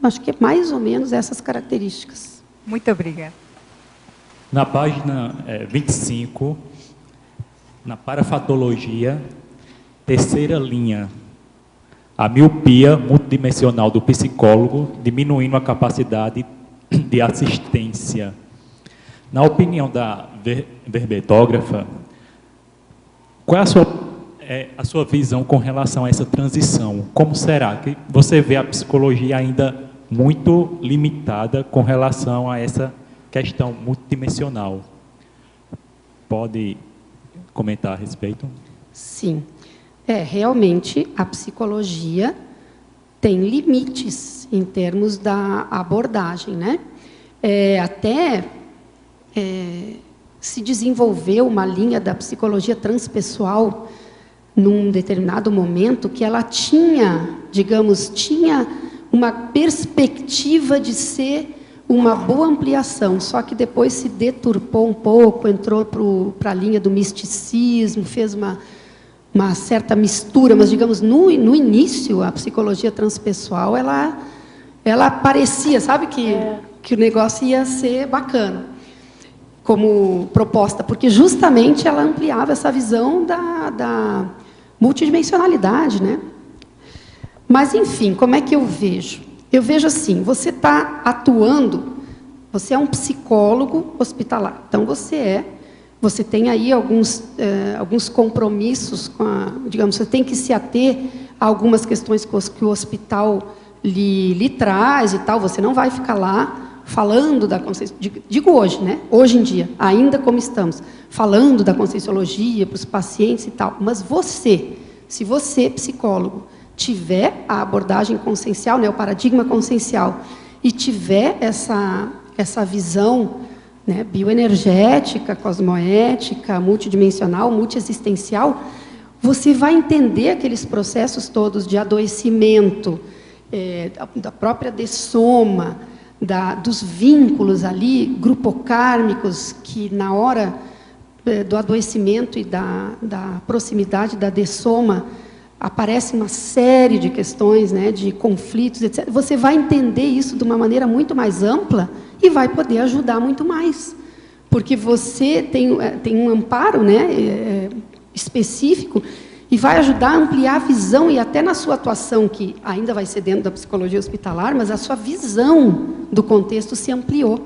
Speaker 1: acho que é mais ou menos essas características.
Speaker 6: Muito obrigada.
Speaker 5: Na página 25, na parafatologia, terceira linha, a miopia multidimensional do psicólogo, diminuindo a capacidade de assistência. Na opinião da verbetógrafa, qual é a sua visão com relação a essa transição? Como será que você vê a psicologia ainda muito limitada com relação a essa questão multidimensional? Pode comentar a respeito?
Speaker 1: Sim. Realmente, a psicologia tem limites em termos da abordagem, né? Se desenvolveu uma linha da psicologia transpessoal num determinado momento que ela tinha uma perspectiva de ser uma boa ampliação, só que depois se deturpou um pouco, entrou para a linha do misticismo, fez uma certa mistura, mas, digamos, no início, a psicologia transpessoal, ela parecia, sabe, que o negócio ia ser bacana, como proposta, porque justamente ela ampliava essa visão da multidimensionalidade, né? Mas, enfim, como é que eu vejo? Eu vejo assim, você está atuando, você é um psicólogo hospitalar, então você tem aí alguns compromissos digamos, você tem que se ater a algumas questões que o hospital lhe traz e tal, você não vai ficar lá falando da digo hoje, né? Hoje em dia, ainda como estamos, falando da conscienciologia para os pacientes e tal, mas você, se você, psicólogo, tiver a abordagem consciencial, né, o paradigma consciencial, e tiver essa visão, né, bioenergética, cosmoética, multidimensional, multiexistencial, você vai entender aqueles processos todos de adoecimento, da própria dessoma, dos vínculos ali, grupocármicos, que na hora do adoecimento e da proximidade da dessoma, aparece uma série de questões, né, de conflitos, etc. Você vai entender isso de uma maneira muito mais ampla e vai poder ajudar muito mais. Porque você tem um amparo, né, específico e vai ajudar a ampliar a visão e até na sua atuação, que ainda vai ser dentro da psicologia hospitalar, mas a sua visão do contexto se ampliou.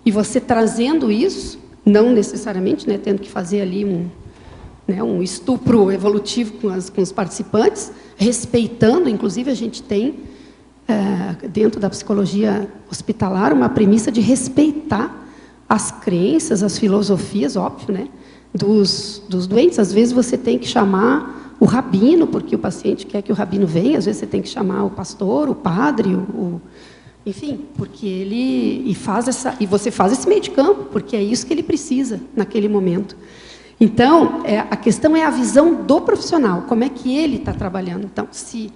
Speaker 1: E você trazendo isso, não necessariamente, né, tendo que fazer ali um estupro evolutivo com os participantes, respeitando, inclusive a gente tem, dentro da psicologia hospitalar, uma premissa de respeitar as crenças, as filosofias, óbvio, né, dos doentes. Às vezes você tem que chamar o rabino, porque o paciente quer que o rabino venha, às vezes você tem que chamar o pastor, o padre, enfim, porque e você faz esse meio de campo, porque é isso que ele precisa naquele momento. Então, a questão é a visão do profissional, como é que ele está trabalhando. Então, se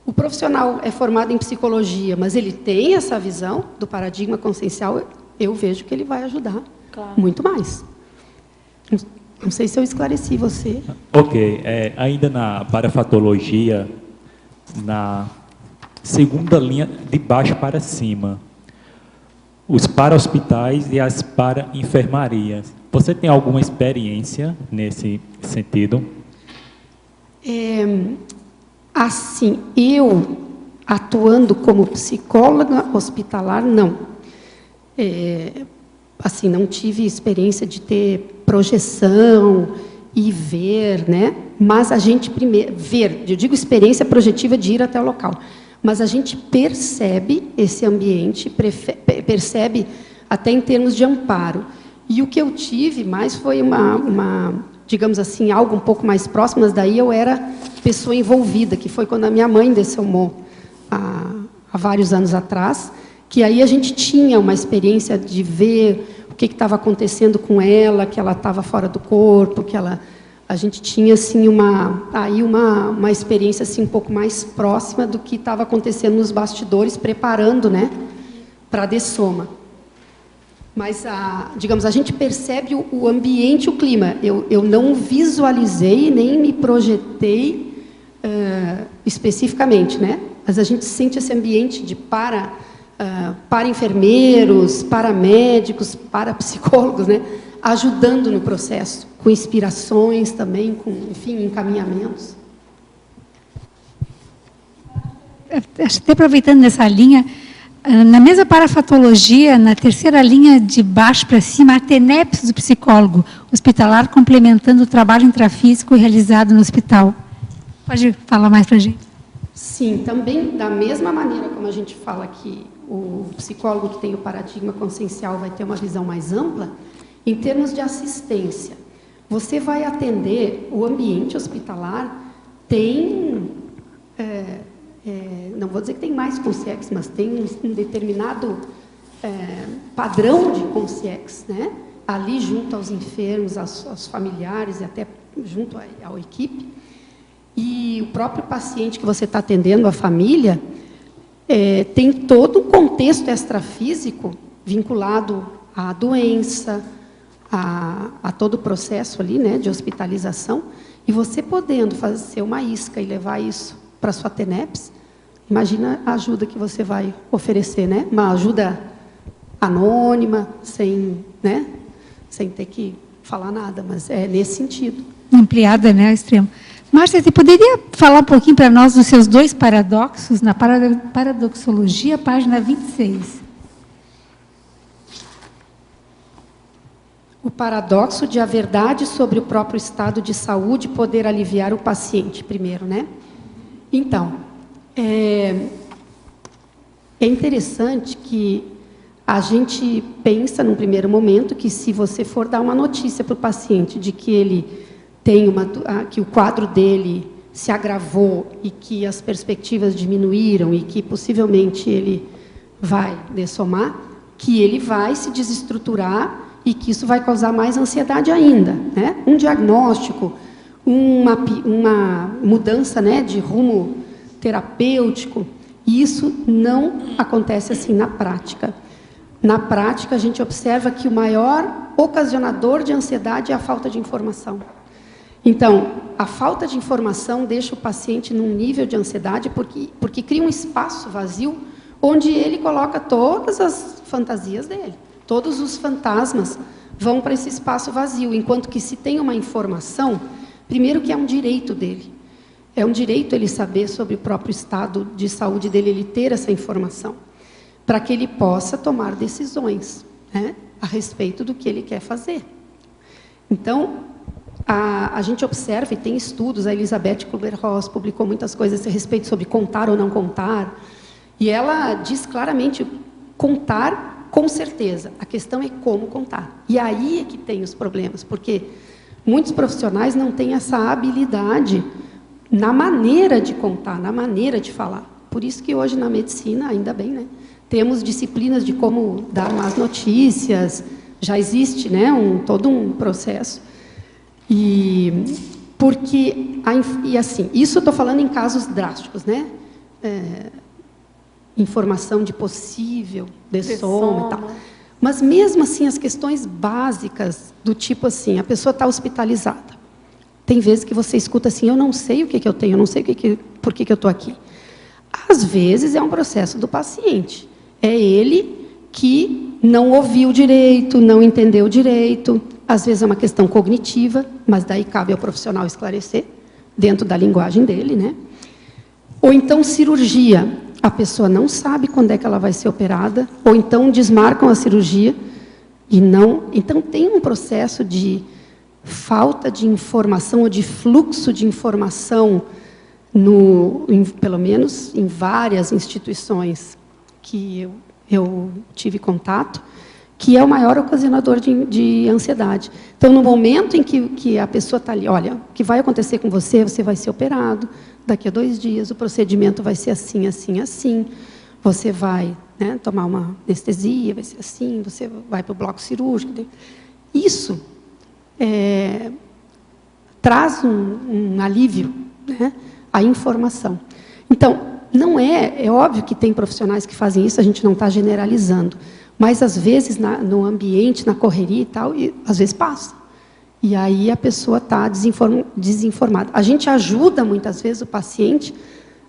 Speaker 1: o profissional é formado em psicologia, mas ele tem essa visão do paradigma consciencial, eu vejo que ele vai ajudar muito mais. Não sei se eu esclareci você.
Speaker 5: Ok. Ainda na parafatologia, na segunda linha, de baixo para cima, os para-hospitais e as para-enfermarias. Você tem alguma experiência nesse sentido?
Speaker 1: Assim, eu, atuando como psicóloga hospitalar, não. Assim, não tive experiência de ter projeção e ver, né? Mas a gente primeiro ver, eu digo experiência projetiva de ir até o local, mas a gente percebe esse ambiente, percebe até em termos de amparo. E o que eu tive mais foi digamos assim, algo um pouco mais próximo, mas daí eu era pessoa envolvida, que foi quando a minha mãe dessomou há vários anos atrás, que aí a gente tinha uma experiência de ver o que estava acontecendo com ela, que ela estava fora do corpo, que a gente tinha assim uma experiência assim um pouco mais próxima do que estava acontecendo nos bastidores, preparando, né, para a dessoma. Mas digamos, a gente percebe o ambiente, o clima. Eu não visualizei nem me projetei especificamente, né? Mas a gente sente esse ambiente de para enfermeiros, para médicos, para psicólogos, né, ajudando no processo, com inspirações também, com, enfim, encaminhamentos.
Speaker 7: Até aproveitando nessa linha, na mesma parafatologia, na terceira linha de baixo para cima, a TENEPS do psicólogo hospitalar, complementando o trabalho intrafísico realizado no hospital. Pode falar mais para a gente?
Speaker 1: Sim, também, da mesma maneira como a gente fala que o psicólogo que tem o paradigma consciencial vai ter uma visão mais ampla, em termos de assistência, você vai atender o ambiente hospitalar, tem, não vou dizer que tem mais consciex, mas tem um determinado padrão de consciex, né? Ali junto aos enfermos, aos familiares e até junto à equipe. E o próprio paciente que você está atendendo, a família, tem todo um contexto extrafísico vinculado à doença, a todo o processo ali, né, de hospitalização, e você podendo fazer uma isca e levar isso para a sua TENEPS, imagina a ajuda que você vai oferecer, né? Uma ajuda anônima, sem ter que falar nada, mas é nesse sentido.
Speaker 7: Ampliada, né, ao extremo. Márcia, você poderia falar um pouquinho para nós dos seus dois paradoxos, na paradoxologia, página 26?
Speaker 1: O paradoxo de a verdade sobre o próprio estado de saúde poder aliviar o paciente, primeiro, né? Então, é interessante que A gente pensa, num primeiro momento, que se você for dar uma notícia para o paciente de que ele tem que o quadro dele se agravou e que as perspectivas diminuíram e que possivelmente ele vai dessomar, que ele vai se desestruturar e que isso vai causar mais ansiedade ainda, né? Um diagnóstico, uma mudança, né, de rumo terapêutico, isso não acontece assim na prática. Na prática, a gente observa que o maior ocasionador de ansiedade é a falta de informação. Então, a falta de informação deixa o paciente num nível de ansiedade porque cria um espaço vazio onde ele coloca todas as fantasias dele. Todos os fantasmas vão para esse espaço vazio, enquanto que se tem uma informação, primeiro que é um direito dele. É um direito ele saber sobre o próprio estado de saúde dele, ele ter essa informação, para que ele possa tomar decisões, né, a respeito do que ele quer fazer. Então, a gente observa, e tem estudos, a Elizabeth Kubler-Ross publicou muitas coisas a respeito sobre contar ou não contar, e ela diz claramente, contar com certeza, a questão é como contar. E aí é que tem os problemas, porque muitos profissionais não têm essa habilidade na maneira de contar, na maneira de falar. Por isso que hoje na medicina, ainda bem, né, temos disciplinas de como dar más notícias, já existe, né, todo um processo. E assim, isso eu estou falando em casos drásticos, né? Informação de possível dessoma e tal. Mas mesmo assim, as questões básicas do tipo assim, a pessoa está hospitalizada. Tem vezes que você escuta assim, eu não sei o que eu tenho, eu não sei por que eu estou aqui. Às vezes é um processo do paciente. É ele que não ouviu direito, não entendeu direito. Às vezes é uma questão cognitiva, mas daí cabe ao profissional esclarecer, dentro da linguagem dele, né? Ou então cirurgia. A pessoa não sabe quando é que ela vai ser operada, ou então desmarcam a cirurgia e não. Então tem um processo de falta de informação ou de fluxo de informação pelo menos em várias instituições que eu tive contato, que é o maior ocasionador de ansiedade. Então, no momento em que a pessoa está ali, olha, o que vai acontecer com você, você vai ser operado daqui a 2 dias, o procedimento vai ser assim, assim, assim, você vai, né, tomar uma anestesia, vai ser assim, você vai para o bloco cirúrgico. Isso traz um alívio, né, à informação. Então, não é óbvio que tem profissionais que fazem isso, a gente não está generalizando, mas às vezes no ambiente, na correria e tal, às vezes passa. E aí a pessoa está desinformada. A gente ajuda muitas vezes o paciente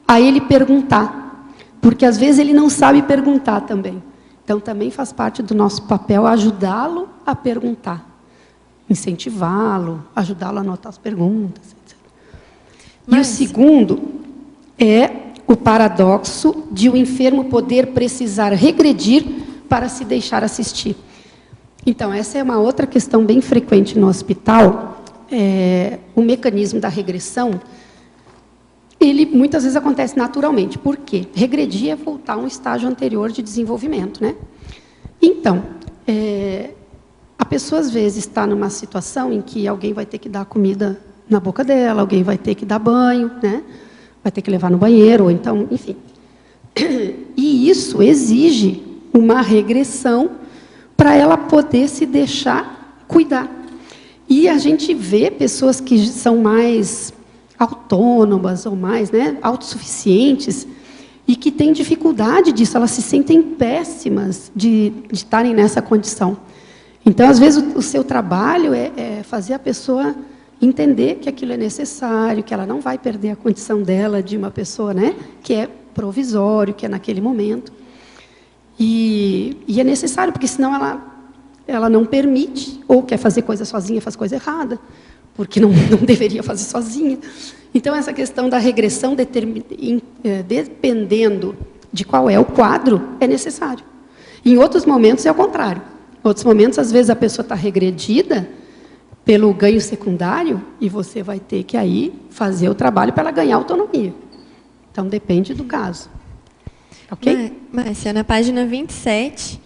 Speaker 1: a ele perguntar, porque às vezes ele não sabe perguntar também. Então também faz parte do nosso papel ajudá-lo a perguntar, incentivá-lo, ajudá-lo a anotar as perguntas, etc. E o segundo é o paradoxo de o enfermo poder precisar regredir para se deixar assistir. Então, essa é uma outra questão bem frequente no hospital. O mecanismo da regressão, ele muitas vezes acontece naturalmente. Por quê? Regredir é voltar a um estágio anterior de desenvolvimento, né? Então, a pessoa às vezes está numa situação em que alguém vai ter que dar comida na boca dela, alguém vai ter que dar banho, né? Vai ter que levar no banheiro, ou então, enfim. E isso exige uma regressão para ela poder se deixar cuidar. E a gente vê pessoas que são mais autônomas ou mais, né, autossuficientes e que têm dificuldade disso, elas se sentem péssimas de estarem nessa condição. Então, às vezes, o seu trabalho é fazer a pessoa entender que aquilo é necessário, que ela não vai perder a condição dela de uma pessoa, né, que é provisório, que é naquele momento. E é necessário, porque senão ela não permite, ou quer fazer coisa sozinha, faz coisa errada, porque não deveria fazer sozinha. Então, essa questão da regressão, dependendo de qual é o quadro, é necessário. Em outros momentos, é o contrário. Em outros momentos, às vezes, a pessoa está regredida pelo ganho secundário, e você vai ter que aí fazer o trabalho para ela ganhar autonomia. Então, depende do caso. Ok?
Speaker 8: Márcia, na página 27,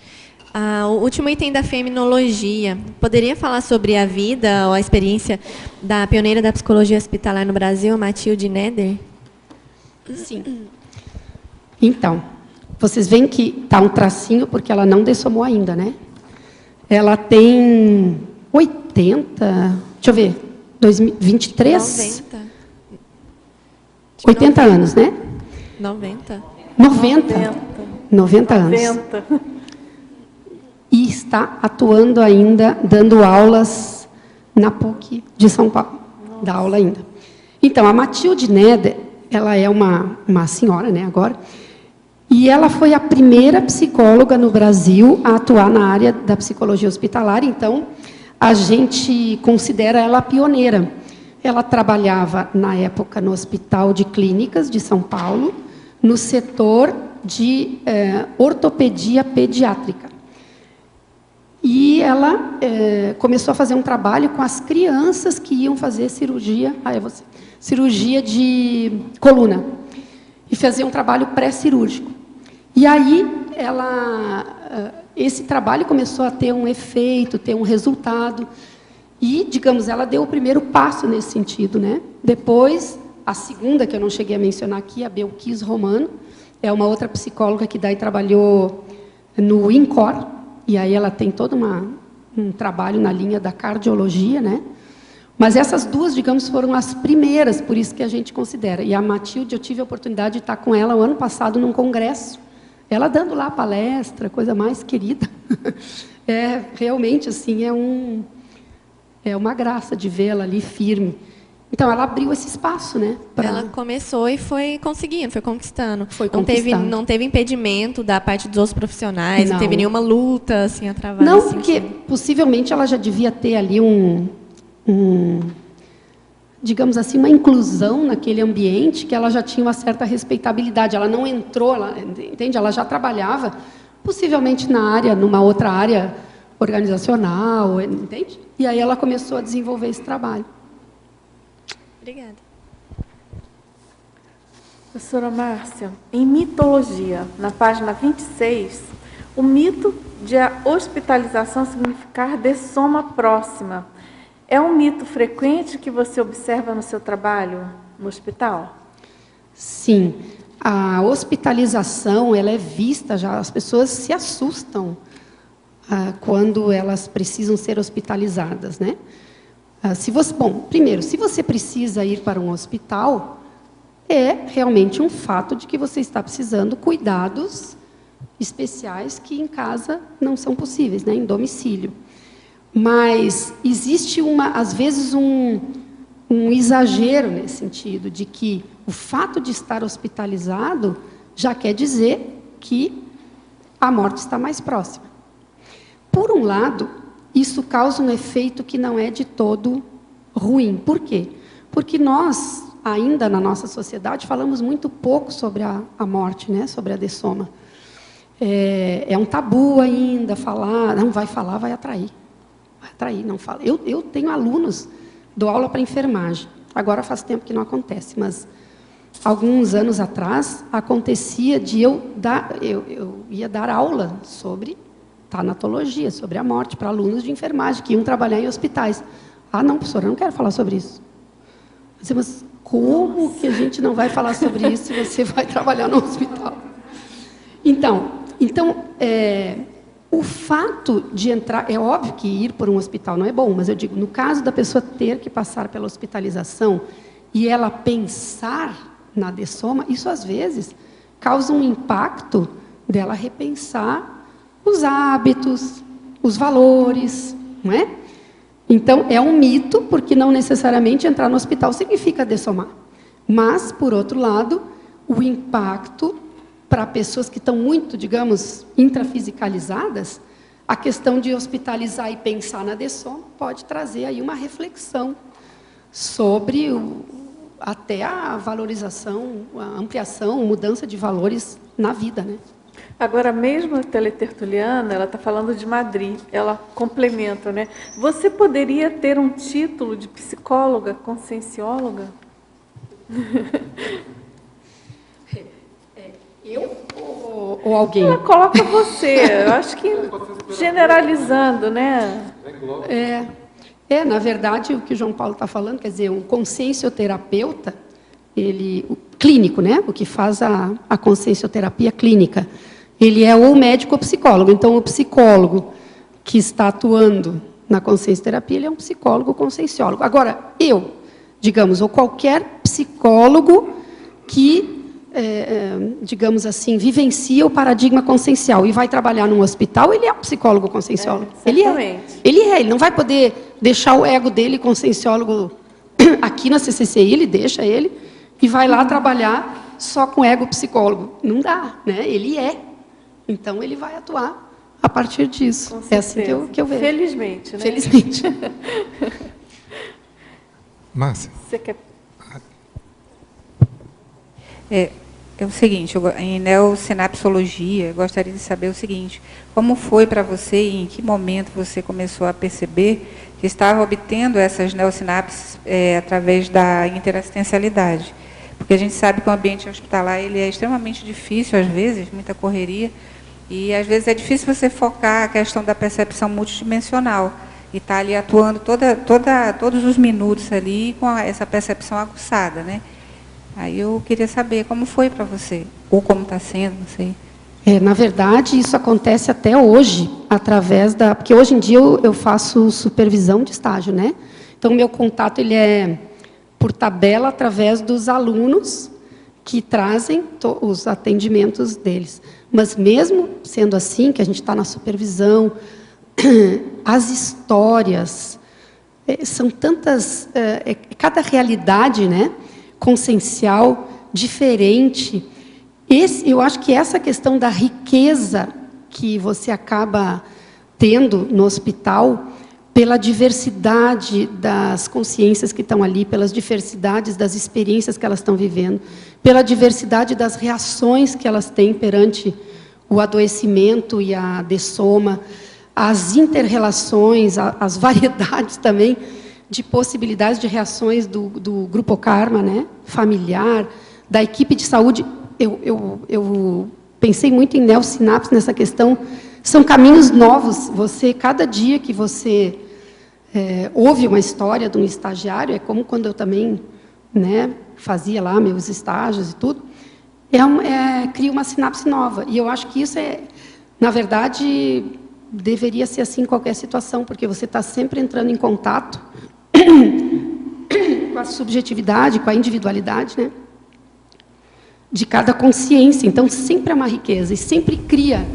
Speaker 8: O último item da feminologia. Poderia falar sobre a vida ou a experiência da pioneira da psicologia hospitalar no Brasil, Matilde Neder?
Speaker 1: Sim. Então, vocês veem que está um tracinho porque ela não dessomou ainda, né? Ela tem 80, deixa eu ver, 2023?
Speaker 8: 90.
Speaker 1: 80 anos, né?
Speaker 8: 90.
Speaker 1: 90 anos.
Speaker 2: 90.
Speaker 1: E está atuando ainda, dando aulas na PUC de São Paulo. Dá aula ainda. Então, a Matilde Neder, ela é uma senhora, né, agora, e ela foi a primeira psicóloga no Brasil a atuar na área da psicologia hospitalar, então, a gente considera ela a pioneira. Ela trabalhava, na época, no Hospital de Clínicas de São Paulo, no setor de ortopedia pediátrica. E ela começou a fazer um trabalho com as crianças que iam fazer cirurgia, cirurgia de coluna, e fazer um trabalho pré-cirúrgico. E aí, esse trabalho começou a ter um efeito, ter um resultado, e, digamos, ela deu o primeiro passo nesse sentido, né? Depois, a segunda, que eu não cheguei a mencionar aqui, a Belkis Romano, é uma outra psicóloga que daí trabalhou no INCOR, e aí ela tem todo um trabalho na linha da cardiologia, né? Mas essas duas, digamos, foram as primeiras, por isso que a gente considera. E a Matilde, eu tive a oportunidade de estar com ela o ano passado num congresso, ela dando lá palestra, coisa mais querida. Realmente, assim, é uma graça de vê-la ali firme. Então, ela abriu esse espaço, né?
Speaker 8: Ela começou e foi conseguindo, foi conquistando.
Speaker 1: Foi conquistando.
Speaker 8: Não teve impedimento da parte dos outros profissionais, não teve nenhuma luta assim a travar.
Speaker 1: Não, porque possivelmente ela já devia ter ali digamos assim, uma inclusão naquele ambiente, que ela já tinha uma certa respeitabilidade. Ela não entrou, entende? Ela já trabalhava, possivelmente numa outra área organizacional, entende? E aí ela começou a desenvolver esse trabalho.
Speaker 8: Obrigada.
Speaker 2: Professora Márcia, em mitologia, na página 26, o mito de a hospitalização significar dessoma próxima é um mito frequente que você observa no seu trabalho no hospital?
Speaker 1: Sim. A hospitalização, ela é vista já, as pessoas se assustam quando elas precisam ser hospitalizadas, né? Primeiro, se você precisa ir para um hospital, é realmente um fato de que você está precisando de cuidados especiais que em casa não são possíveis, né, em domicílio. Mas existe, às vezes, um exagero nesse sentido, de que o fato de estar hospitalizado já quer dizer que a morte está mais próxima. Por um lado, isso causa um efeito que não é de todo ruim. Por quê? Porque nós, ainda na nossa sociedade, falamos muito pouco sobre a morte, né? Sobre a dessoma. É um tabu ainda falar, não vai falar, vai atrair. Vai atrair, não fala. Eu tenho alunos, dou aula para enfermagem. Agora faz tempo que não acontece, mas alguns anos atrás acontecia de eu ia dar aula sobre tanatologia, sobre a morte, para alunos de enfermagem que iam trabalhar em hospitais. Ah, não, professora, eu não quero falar sobre isso. Mas como que a gente não vai falar sobre isso se você vai trabalhar no hospital? Então o fato de entrar... É óbvio que ir por um hospital não é bom, mas eu digo, no caso da pessoa ter que passar pela hospitalização e ela pensar na dessoma, isso às vezes causa um impacto dela repensar os hábitos, os valores, não é? Então, é um mito, porque não necessariamente entrar no hospital significa dessomar. Mas, por outro lado, o impacto para pessoas que estão muito, digamos, intrafisicalizadas, a questão de hospitalizar e pensar na dessoma pode trazer aí uma reflexão sobre até a valorização, a ampliação, mudança de valores na vida, né?
Speaker 2: Agora, mesmo a teletertuliana, ela está falando de Madrid, ela complementa, né? Você poderia ter um título de psicóloga, consciencióloga?
Speaker 1: Ou alguém?
Speaker 2: Ela coloca você, eu acho que generalizando, né?
Speaker 1: Na verdade, o que o João Paulo está falando, quer dizer, um consciencioterapeuta, o clínico, né? O que faz a consciencioterapia clínica, ele é ou médico ou psicólogo. Então, o psicólogo que está atuando na consciencioterapia, ele é um psicólogo conscienciólogo. Agora, digamos, ou qualquer psicólogo que, digamos assim, vivencia o paradigma consciencial e vai trabalhar num hospital, ele é um psicólogo conscienciólogo. Ele não vai poder deixar o ego dele, conscienciólogo, aqui na CCCI, ele deixa ele e vai lá trabalhar só com ego psicólogo. Não dá, né? Ele é. Então, ele vai atuar a partir disso. É assim que eu vejo.
Speaker 2: Felizmente, né?
Speaker 1: Felizmente.
Speaker 9: Márcia.
Speaker 2: Você quer...
Speaker 10: É o seguinte, em neosinapsologia, eu gostaria de saber o seguinte: como foi para você e em que momento você começou a perceber que estava obtendo essas neossinapses através da interassistencialidade? Porque a gente sabe que o ambiente hospitalar ele é extremamente difícil, às vezes, muita correria, e às vezes é difícil você focar a questão da percepção multidimensional e estar ali atuando todos os minutos ali com essa percepção aguçada, né? Aí eu queria saber como foi para você, ou como está sendo, não sei.
Speaker 1: Na verdade, isso acontece até hoje, porque hoje em dia eu faço supervisão de estágio, né? Então, meu contato ele é por tabela através dos alunos que trazem os atendimentos deles. Mas mesmo sendo assim, que a gente está na supervisão, as histórias são tantas, cada realidade, né, consciencial diferente. Eu acho que essa questão da riqueza que você acaba tendo no hospital, pela diversidade das consciências que estão ali, pelas diversidades das experiências que elas estão vivendo, pela diversidade das reações que elas têm perante o adoecimento e a dessoma, as inter-relações, as variedades também de possibilidades de reações do grupo karma, né, familiar, da equipe de saúde. Eu pensei muito em neossinapse nessa questão. São caminhos novos. Cada dia que você ouve uma história de um estagiário, é como quando eu também, né, fazia lá meus estágios e tudo, cria uma sinapse nova. E eu acho que isso na verdade, deveria ser assim em qualquer situação, porque você está sempre entrando em contato com a subjetividade, com a individualidade, né, de cada consciência. Então, sempre é uma riqueza e sempre cria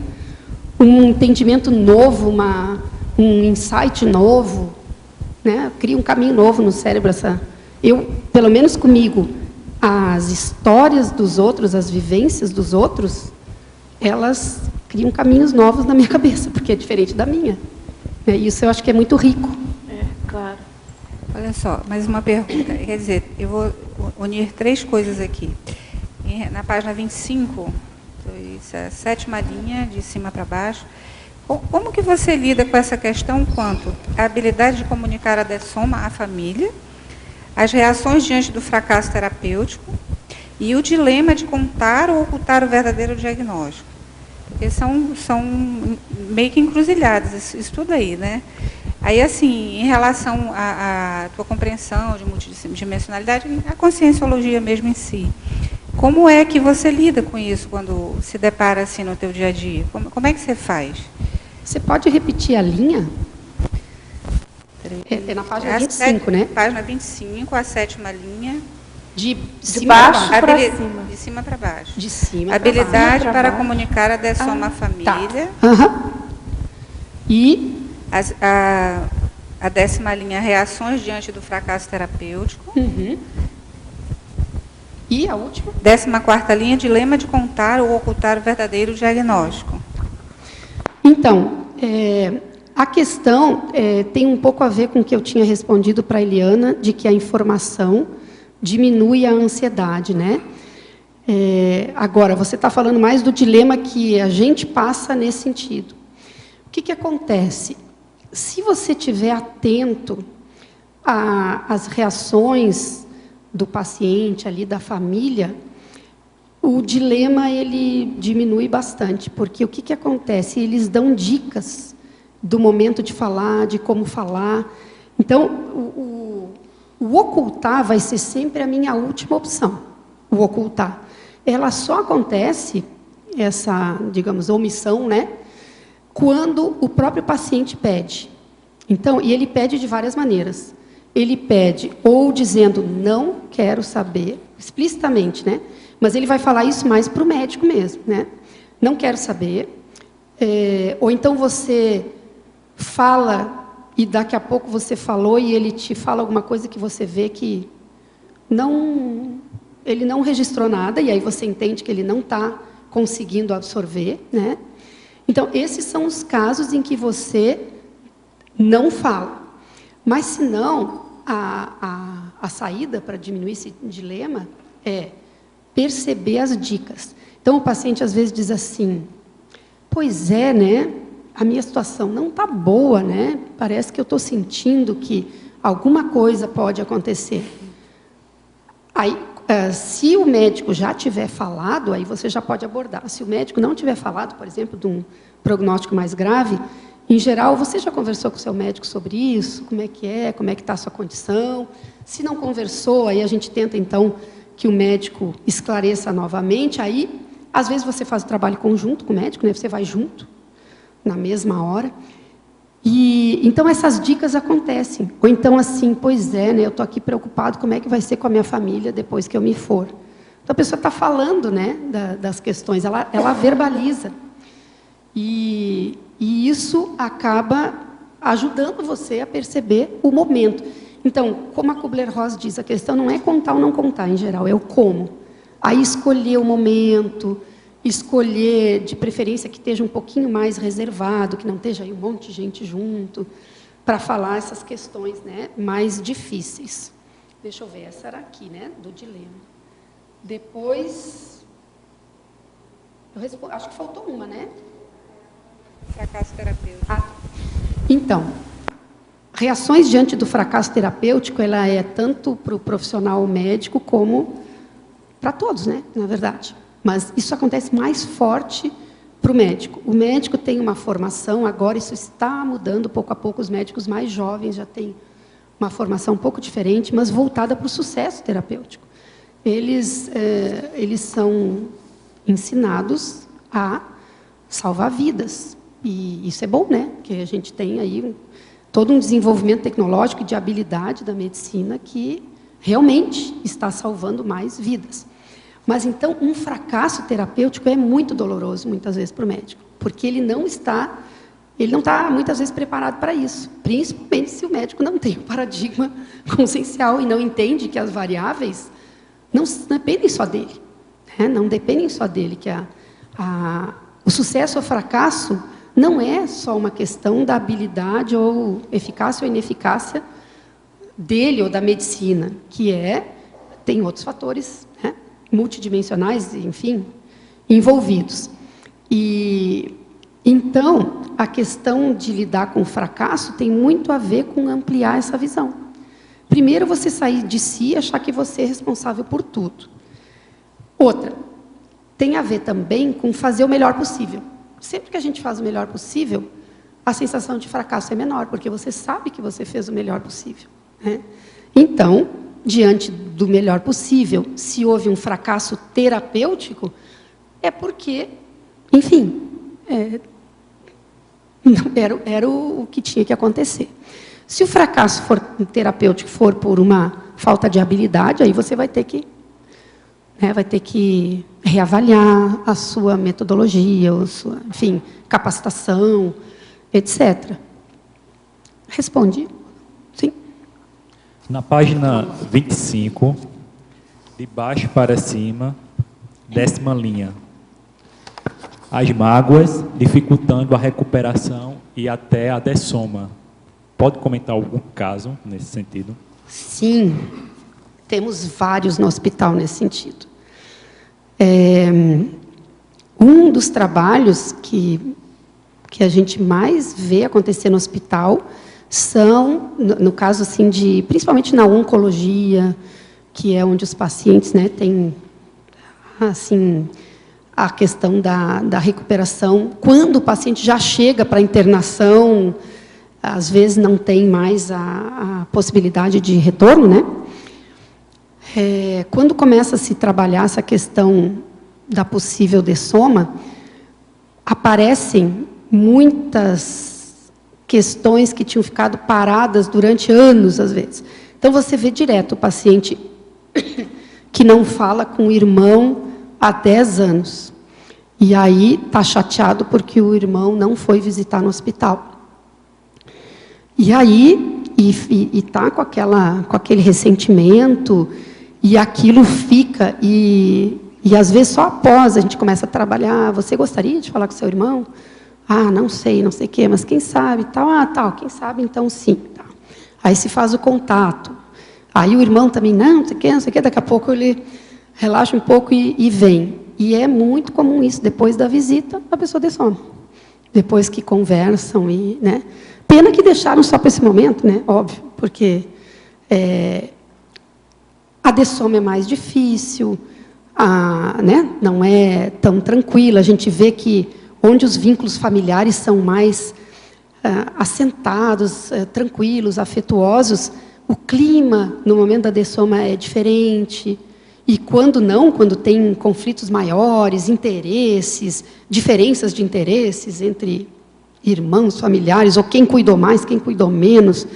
Speaker 1: um entendimento novo, um insight novo, né? Cria um caminho novo no cérebro. Pelo menos comigo, as histórias dos outros, as vivências dos outros, elas criam caminhos novos na minha cabeça, porque é diferente da minha. Isso eu acho que é muito rico.
Speaker 2: Claro.
Speaker 10: Olha só, mais uma pergunta. Quer dizer, eu vou unir 3 coisas aqui. Na página 25, a 7ª linha, de cima para baixo, como que você lida com essa questão quanto à habilidade de comunicar a dessoma à família, as reações diante do fracasso terapêutico e o dilema de contar ou ocultar o verdadeiro diagnóstico? Porque são meio que encruzilhadas, isso tudo aí, né? Aí, assim, em relação à tua compreensão de multidimensionalidade, a conscienciologia mesmo em si, como é que você lida com isso quando se depara assim no teu dia a dia? Como é que você faz?
Speaker 1: Você pode repetir a linha? Na página 25, né?
Speaker 10: Página 25, a 7ª linha.
Speaker 1: De
Speaker 2: baixo para cima.
Speaker 10: De cima para baixo.
Speaker 1: De cima
Speaker 10: habilidade
Speaker 1: para
Speaker 10: para
Speaker 1: baixo.
Speaker 10: Comunicar a dessoma à família.
Speaker 1: Tá. Uhum. E?
Speaker 10: A 10ª linha, reações diante do fracasso terapêutico.
Speaker 1: Uhum. E a última?
Speaker 10: 14ª linha, dilema de contar ou ocultar o verdadeiro diagnóstico.
Speaker 1: Então, a questão tem um pouco a ver com o que eu tinha respondido para a Eliana, de que a informação diminui a ansiedade, né? Agora, você está falando mais do dilema que a gente passa nesse sentido. O que acontece? Se você estiver atento às reações do paciente, ali da família, o dilema ele diminui bastante, porque o que acontece? Eles dão dicas do momento de falar, de como falar. Então, o ocultar vai ser sempre a minha última opção, o ocultar. Ela só acontece, essa, digamos, omissão, né, quando o próprio paciente pede. Então, e ele pede de várias maneiras. Ele pede ou dizendo, não quero saber, explicitamente, né? Mas ele vai falar isso mais para o médico mesmo, né? Não quero saber. Ou então você fala e daqui a pouco você falou e ele te fala alguma coisa que você vê que ele não registrou nada, e aí você entende que ele não está conseguindo absorver, né? Então, esses são os casos em que você não fala. Mas, se não, a saída para diminuir esse dilema é perceber as dicas. Então, o paciente, às vezes, diz assim, pois é, né? A minha situação não está boa, né? Parece que eu estou sentindo que alguma coisa pode acontecer. Aí, se o médico já tiver falado, aí você já pode abordar. Se o médico não tiver falado, por exemplo, de um prognóstico mais grave, em geral, você já conversou com o seu médico sobre isso? Como é que está a sua condição? Se não conversou, aí a gente tenta, então, que o médico esclareça novamente. Aí, às vezes, você faz o trabalho conjunto com o médico, né? Você vai junto, na mesma hora. E então essas dicas acontecem. Ou então assim, pois é, né, eu estou aqui preocupado como é que vai ser com a minha família depois que eu me for. Então a pessoa está falando, né, das questões, ela verbaliza. E isso acaba ajudando você a perceber o momento. Então, como a Kubler-Ross diz, a questão não é contar ou não contar, em geral, é o como. Aí escolher o momento, escolher, de preferência, que esteja um pouquinho mais reservado, que não esteja aí um monte de gente junto, para falar essas questões, né, mais difíceis. Deixa eu ver, essa era aqui, né, do dilema. Depois, acho que faltou uma, né?
Speaker 10: Fracasso terapêutico.
Speaker 1: Então, reações diante do fracasso terapêutico, ela é tanto para o profissional médico como para todos, né, na verdade. Mas isso acontece mais forte para o médico. O médico tem uma formação, agora isso está mudando pouco a pouco, os médicos mais jovens já têm uma formação um pouco diferente, mas voltada para o sucesso terapêutico. Eles são ensinados a salvar vidas. E isso é bom, né? Porque a gente tem aí todo um desenvolvimento tecnológico e de habilidade da medicina que realmente está salvando mais vidas. Mas, então, um fracasso terapêutico é muito doloroso, muitas vezes, para o médico, porque ele não está, muitas vezes, preparado para isso, principalmente se o médico não tem um paradigma consciencial e não entende que as variáveis não dependem só dele, né? Não dependem só dele, que o sucesso ou fracasso não é só uma questão da habilidade ou eficácia ou ineficácia dele ou da medicina, tem outros fatores, né, multidimensionais, enfim, envolvidos. E então, a questão de lidar com o fracasso tem muito a ver com ampliar essa visão. Primeiro, você sair de si e achar que você é responsável por tudo. Outra, tem a ver também com fazer o melhor possível. Sempre que a gente faz o melhor possível, a sensação de fracasso é menor, porque você sabe que você fez o melhor possível, né? Então, diante do melhor possível, se houve um fracasso terapêutico, é porque, enfim, era o que tinha que acontecer. Se o fracasso terapêutico for por uma falta de habilidade, aí você vai ter que reavaliar a sua metodologia, enfim, capacitação, etc. Respondi? Sim?
Speaker 5: Na página 25, de baixo para cima, 10ª linha. As mágoas dificultando a recuperação e até a dessoma. Pode comentar algum caso nesse sentido?
Speaker 1: Sim, temos vários no hospital nesse sentido. Um dos trabalhos que a gente mais vê acontecer no hospital são, no caso assim principalmente na oncologia, que é onde os pacientes, né, têm assim, a questão da recuperação. Quando o paciente já chega para a internação, às vezes não tem mais a possibilidade de retorno, né? Quando começa a se trabalhar essa questão da possível dessoma, aparecem muitas questões que tinham ficado paradas durante anos, às vezes. Então, você vê direto o paciente que não fala com o irmão há 10 anos. E aí está chateado porque o irmão não foi visitar no hospital. E aí está com aquele ressentimento, e aquilo fica, e às vezes só após a gente começa a trabalhar, você gostaria de falar com seu irmão? Ah, não sei o quê, mas quem sabe, tal, quem sabe, então sim. Tá. Aí se faz o contato. Aí o irmão também, não sei o quê, daqui a pouco ele relaxa um pouco e vem. E é muito comum isso, depois da visita, a pessoa dessoma. Depois que conversam, né? Pena que deixaram só para esse momento, né? Óbvio, porque a dessoma é mais difícil, né? Não é tão tranquila. A gente vê que onde os vínculos familiares são mais assentados, tranquilos, afetuosos, o clima no momento da dessoma é diferente. E quando tem conflitos maiores, interesses, diferenças de interesses entre irmãos, familiares, ou quem cuidou mais, quem cuidou menos,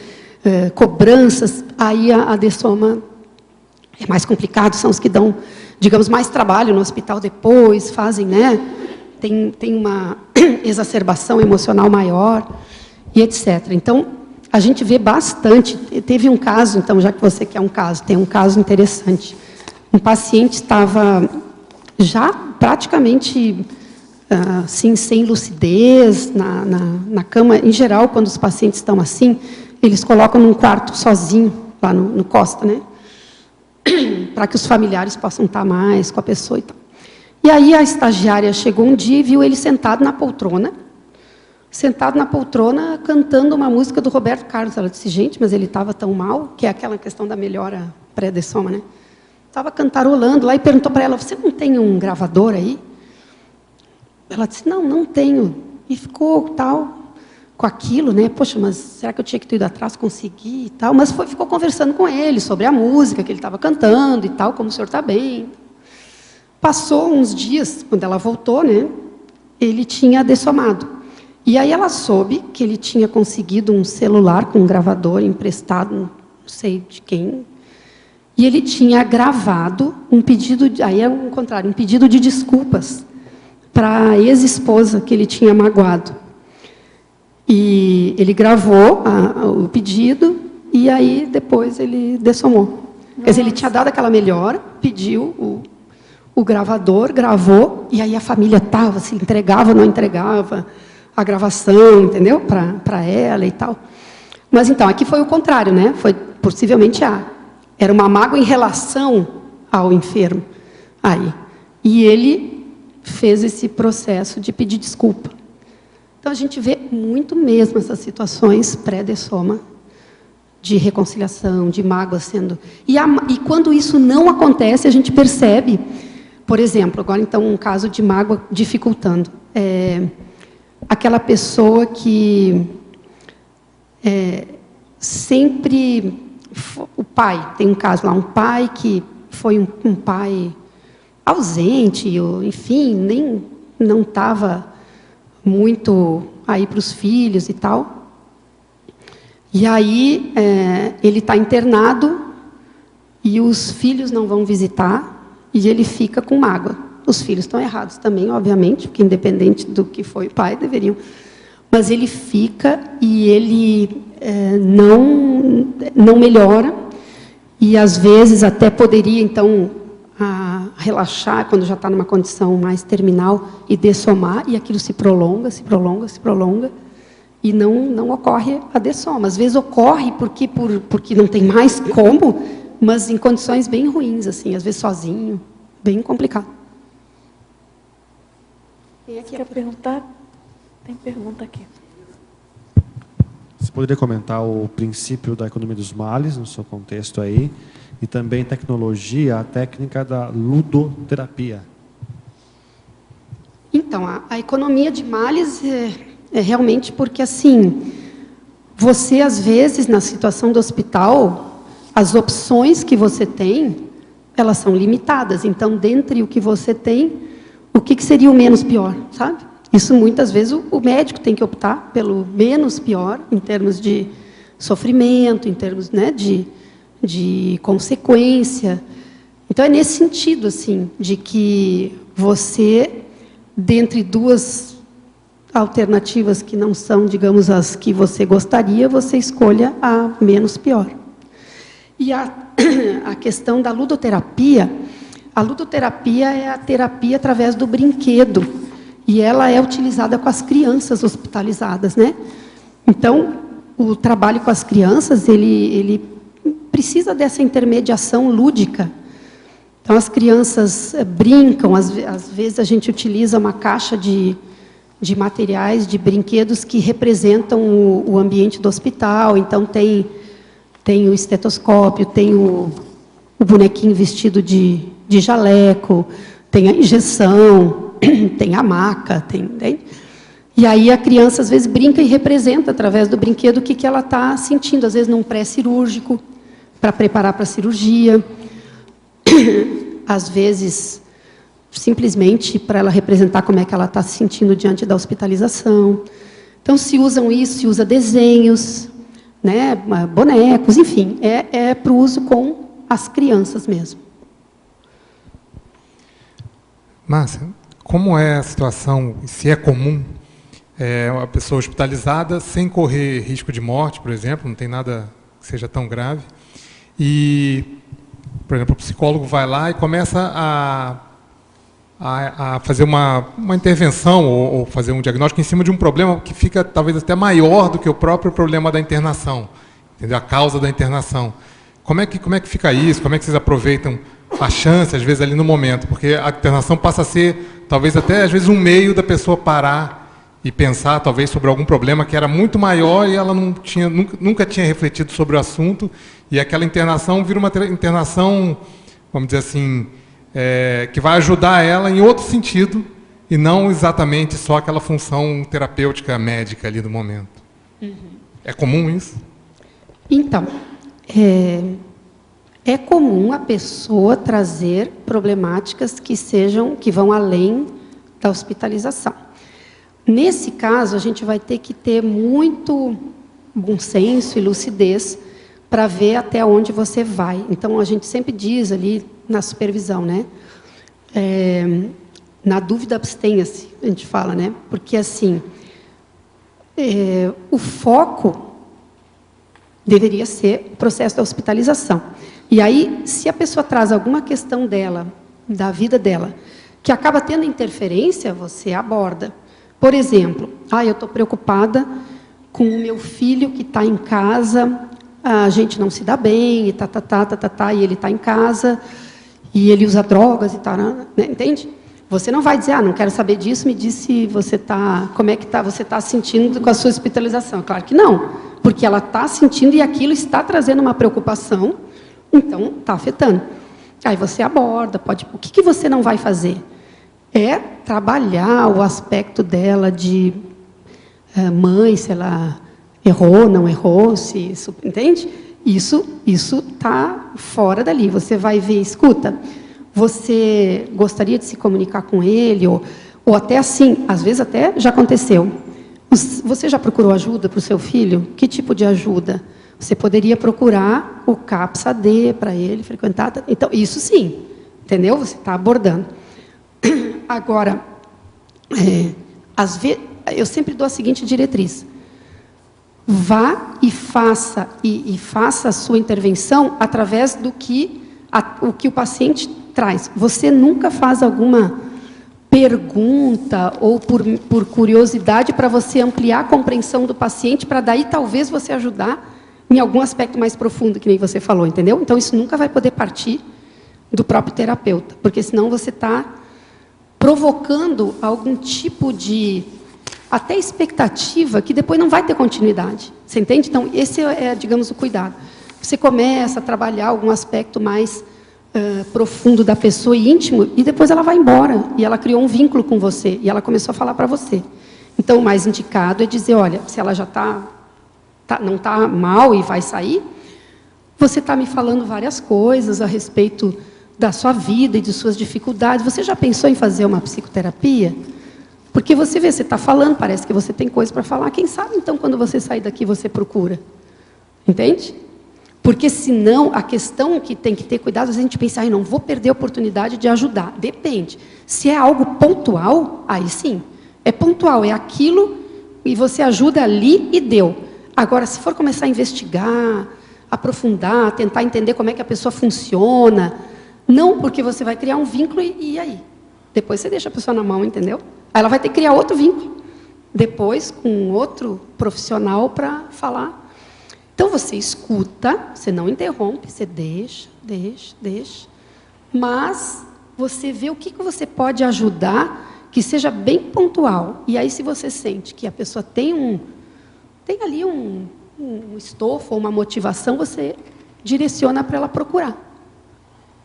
Speaker 1: cobranças, aí a dessoma é mais complicado, são os que dão, digamos, mais trabalho no hospital depois, fazem, né? Tem uma exacerbação emocional maior, e etc. Então, a gente vê bastante. Teve um caso, então, já que você quer um caso, tem um caso interessante. Um paciente estava já praticamente assim, sem lucidez, na cama. Em geral, quando os pacientes estão assim, eles colocam num quarto sozinho, lá no Costa, né? Para que os familiares possam estar mais com a pessoa e tal. E aí a estagiária chegou um dia e viu ele sentado na poltrona, cantando uma música do Roberto Carlos. Ela disse, gente, mas ele estava tão mal, que é aquela questão da melhora pré-dessoma, né? Estava cantarolando lá e perguntou para ela, você não tem um gravador aí? Ela disse, não tenho. E ficou tal, com aquilo, né? Poxa, mas será que eu tinha que ter ido atrás, conseguir e tal? Mas ficou conversando com ele sobre a música que ele estava cantando e tal, como o senhor está bem. Passou uns dias, quando ela voltou, né? Ele tinha dessomado. E aí ela soube que ele tinha conseguido um celular com um gravador emprestado, não sei de quem, e ele tinha gravado um pedido, aí é o contrário, um pedido de desculpas para a ex-esposa que ele tinha magoado. E ele gravou o pedido e aí depois ele dessomou. Nossa. Quer dizer, ele tinha dado aquela melhora, pediu o gravador, gravou, e aí a família estava, se entregava ou não entregava a gravação, entendeu? Para ela e tal. Mas então, aqui foi o contrário, né? Foi possivelmente era uma mágoa em relação ao enfermo. Aí. E ele fez esse processo de pedir desculpa. Então, a gente vê muito mesmo essas situações pré-dessoma, de reconciliação, de mágoa sendo... E quando isso não acontece, a gente percebe, por exemplo, agora, então, um caso de mágoa dificultando. Aquela pessoa que sempre... O pai, tem um caso lá, um pai que foi um pai ausente, enfim, nem não estava muito aí para os filhos e tal. E aí ele está internado e os filhos não vão visitar e ele fica com mágoa. Os filhos estão errados também, obviamente, porque independente do que foi o pai, deveriam. Mas ele fica e ele não melhora e às vezes até poderia então relaxar quando já está numa condição mais terminal e dessomar, e aquilo se prolonga e não ocorre a dessoma. Às vezes ocorre porque não tem mais como, mas em condições bem ruins, assim, às vezes sozinho, bem complicado.
Speaker 2: Quem quer perguntar? Tem pergunta aqui.
Speaker 3: Você poderia comentar o princípio da economia dos males, no seu contexto aí, e também tecnologia, a técnica da ludoterapia.
Speaker 1: Então, a economia de males é realmente porque, assim, você, às vezes, na situação do hospital, as opções que você tem, elas são limitadas. Então, dentre o que você tem, o que seria o menos pior, sabe? Isso, muitas vezes, o médico tem que optar pelo menos pior, em termos de sofrimento, em termos, né, de consequência. Então, é nesse sentido, assim, de que você, dentre duas alternativas que não são, digamos, as que você gostaria, você escolha a menos pior. E a questão da ludoterapia, a ludoterapia é a terapia através do brinquedo, e ela é utilizada com as crianças hospitalizadas, né? Então, o trabalho com as crianças, ele precisa dessa intermediação lúdica. Então, as crianças brincam, às vezes a gente utiliza uma caixa de materiais, de brinquedos que representam o ambiente do hospital. Então, tem o estetoscópio, tem o bonequinho vestido de jaleco, tem a injeção, tem a maca, tem. E aí a criança, às vezes, brinca e representa, através do brinquedo, o que ela está sentindo, às vezes, num pré-cirúrgico, para preparar para a cirurgia. Às vezes, simplesmente para ela representar como é que ela está se sentindo diante da hospitalização. Então, se usam isso, se usa desenhos, né, bonecos, enfim, é para o uso com as crianças mesmo.
Speaker 9: Márcia, como é a situação, se é comum, uma pessoa hospitalizada sem correr risco de morte, por exemplo, não tem nada que seja tão grave, e, por exemplo, o psicólogo vai lá e começa a fazer uma intervenção ou fazer um diagnóstico em cima de um problema que fica talvez até maior do que o próprio problema da internação, entendeu? A causa da internação. Como é que fica isso? Como é que vocês aproveitam a chance, às vezes, ali no momento? Porque a internação passa a ser, talvez até, às vezes, um meio da pessoa parar e pensar, talvez, sobre algum problema que era muito maior e ela nunca tinha refletido sobre o assunto, e aquela internação vira uma internação, vamos dizer assim, que vai ajudar ela em outro sentido, e não exatamente só aquela função terapêutica médica ali do momento. Uhum. É comum isso?
Speaker 1: Então, é comum a pessoa trazer problemáticas que vão além da hospitalização. Nesse caso, a gente vai ter que ter muito bom senso e lucidez para ver até onde você vai. Então, a gente sempre diz ali na supervisão, né? Na dúvida, abstenha-se, a gente fala, né? Porque, assim, o foco deveria ser o processo da hospitalização. E aí, se a pessoa traz alguma questão dela, da vida dela, que acaba tendo interferência, você aborda. Por exemplo, eu estou preocupada com o meu filho que está em casa, a gente não se dá bem, e e ele está em casa, e ele usa drogas e tal, né? Entende? Você não vai dizer, não quero saber disso, me diz se você como é que você está sentindo com a sua hospitalização. Claro que não, porque ela está sentindo e aquilo está trazendo uma preocupação, então está afetando. Aí você aborda, o que você não vai fazer? É trabalhar o aspecto dela de mãe, se ela errou, não errou, se isso, entende? Isso está fora dali. Você vai ver, escuta, você gostaria de se comunicar com ele, ou até assim, às vezes até já aconteceu. Você já procurou ajuda para o seu filho? Que tipo de ajuda? Você poderia procurar o CAPS-AD para ele frequentar. Então, isso sim, entendeu? Você está abordando. Agora, às vezes, eu sempre dou a seguinte diretriz: vá e faça a sua intervenção através do que o paciente traz. Você nunca faz alguma pergunta ou por curiosidade para você ampliar a compreensão do paciente, para daí talvez você ajudar em algum aspecto mais profundo, que nem você falou, entendeu? Então, isso nunca vai poder partir do próprio terapeuta, porque senão você está provocando algum tipo de até expectativa que depois não vai ter continuidade. Você entende? Então, esse é, digamos, o cuidado. Você começa a trabalhar algum aspecto mais profundo da pessoa e íntimo, e depois ela vai embora, e ela criou um vínculo com você, e ela começou a falar para você. Então, o mais indicado é dizer, olha, se ela já não está mal e vai sair, você está me falando várias coisas a respeito da sua vida e de suas dificuldades. Você já pensou em fazer uma psicoterapia? Porque você vê, você está falando, parece que você tem coisa para falar. Quem sabe, então, quando você sair daqui, você procura. Entende? Porque, senão, a questão que tem que ter cuidado, às vezes a gente pensa, não vou perder a oportunidade de ajudar. Depende. Se é algo pontual, aí sim. É pontual, é aquilo, e você ajuda ali e deu. Agora, se for começar a investigar, aprofundar, tentar entender como é que a pessoa funciona, não, porque você vai criar um vínculo e aí? Depois você deixa a pessoa na mão, entendeu? Aí ela vai ter que criar outro vínculo. Depois, com outro profissional para falar. Então, você escuta, você não interrompe, você deixa. Mas você vê o que você pode ajudar que seja bem pontual. E aí, se você sente que a pessoa tem ali um estofo ou uma motivação, você direciona para ela procurar.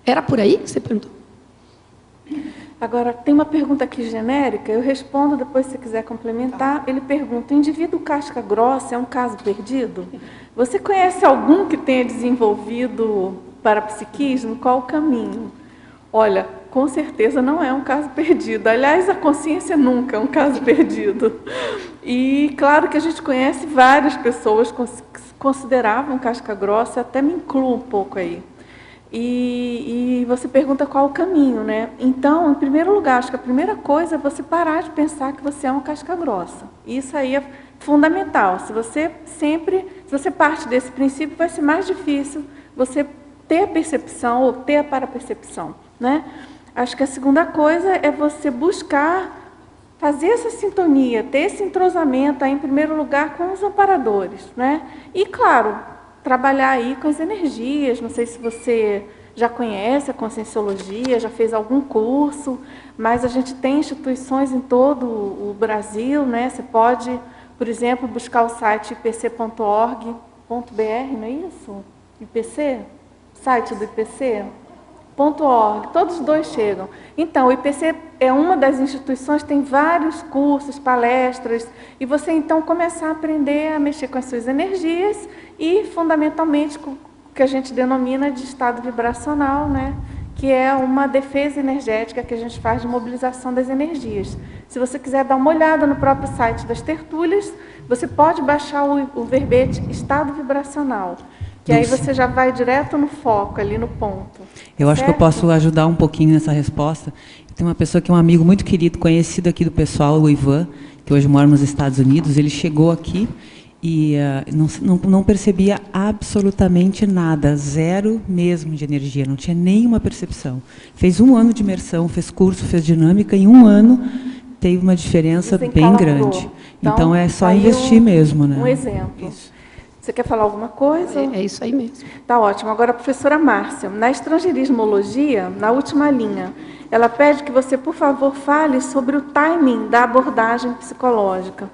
Speaker 1: Era por aí que você perguntou?
Speaker 2: Agora, tem uma pergunta aqui genérica, eu respondo, depois se você quiser complementar. Ele pergunta, o indivíduo casca grossa é um caso perdido? Você conhece algum que tenha desenvolvido parapsiquismo? Qual o caminho? Olha, com certeza não é um caso perdido. Aliás, a consciência nunca é um caso perdido. E claro que a gente conhece várias pessoas que se consideravam casca grossa, até me incluo um pouco aí. E você pergunta qual o caminho, né? Então, em primeiro lugar, acho que a primeira coisa é você parar de pensar que você é uma casca grossa. Isso aí é fundamental. Se você parte desse princípio, vai ser mais difícil você ter a percepção ou ter a parapercepção, né? Acho que a segunda coisa é você buscar fazer essa sintonia, ter esse entrosamento aí, em primeiro lugar, com os amparadores, né? E, claro, trabalhar aí com as energias. Não sei se você já conhece a Conscienciologia, já fez algum curso, mas a gente tem instituições em todo o Brasil, né? Você pode, por exemplo, buscar o site ipc.org.br, não é isso? IPC? Site do IPC? .org, todos os dois chegam. Então, o IPC é uma das instituições, tem vários cursos, palestras, e você então começar a aprender a mexer com as suas energias e, fundamentalmente, com o que a gente denomina de estado vibracional, né? Que é uma defesa energética que a gente faz de mobilização das energias. Se você quiser dar uma olhada no próprio site das tertúlias, você pode baixar o verbete estado vibracional, que aí você já vai direto no foco, ali no ponto.
Speaker 11: Eu acho que eu posso ajudar um pouquinho nessa resposta. Tem uma pessoa que é um amigo muito querido, conhecido aqui do pessoal, o Ivan, que hoje mora nos Estados Unidos. Ele chegou aqui e não percebia absolutamente nada, zero mesmo de energia, não tinha nenhuma percepção. Fez 1 ano de imersão, fez curso, fez dinâmica, em 1 ano teve uma diferença bem grande. Então é só investir mesmo, né?
Speaker 2: Um exemplo. Isso. Você quer falar alguma coisa?
Speaker 1: É isso aí mesmo.
Speaker 2: Tá ótimo. Agora, a professora Márcia, na estrangeirismologia, na última linha, ela pede que você, por favor, fale sobre o timing da abordagem psicológica.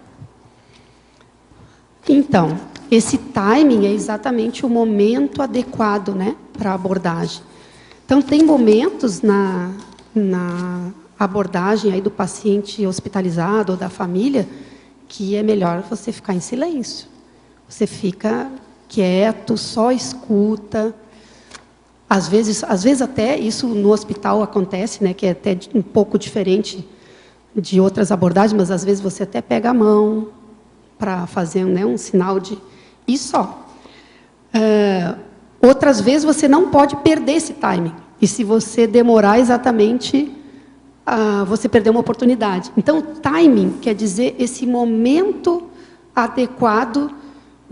Speaker 1: Então, esse timing é exatamente o momento adequado, né, para a abordagem. Então, tem momentos na abordagem aí do paciente hospitalizado ou da família que é melhor você ficar em silêncio. Você fica quieto, só escuta. Às vezes até isso no hospital acontece, né, que é até um pouco diferente de outras abordagens, mas às vezes você até pega a mão para fazer, né, um sinal de... E só. Outras vezes você não pode perder esse timing. E se você demorar exatamente, você perdeu uma oportunidade. Então, timing quer dizer esse momento adequado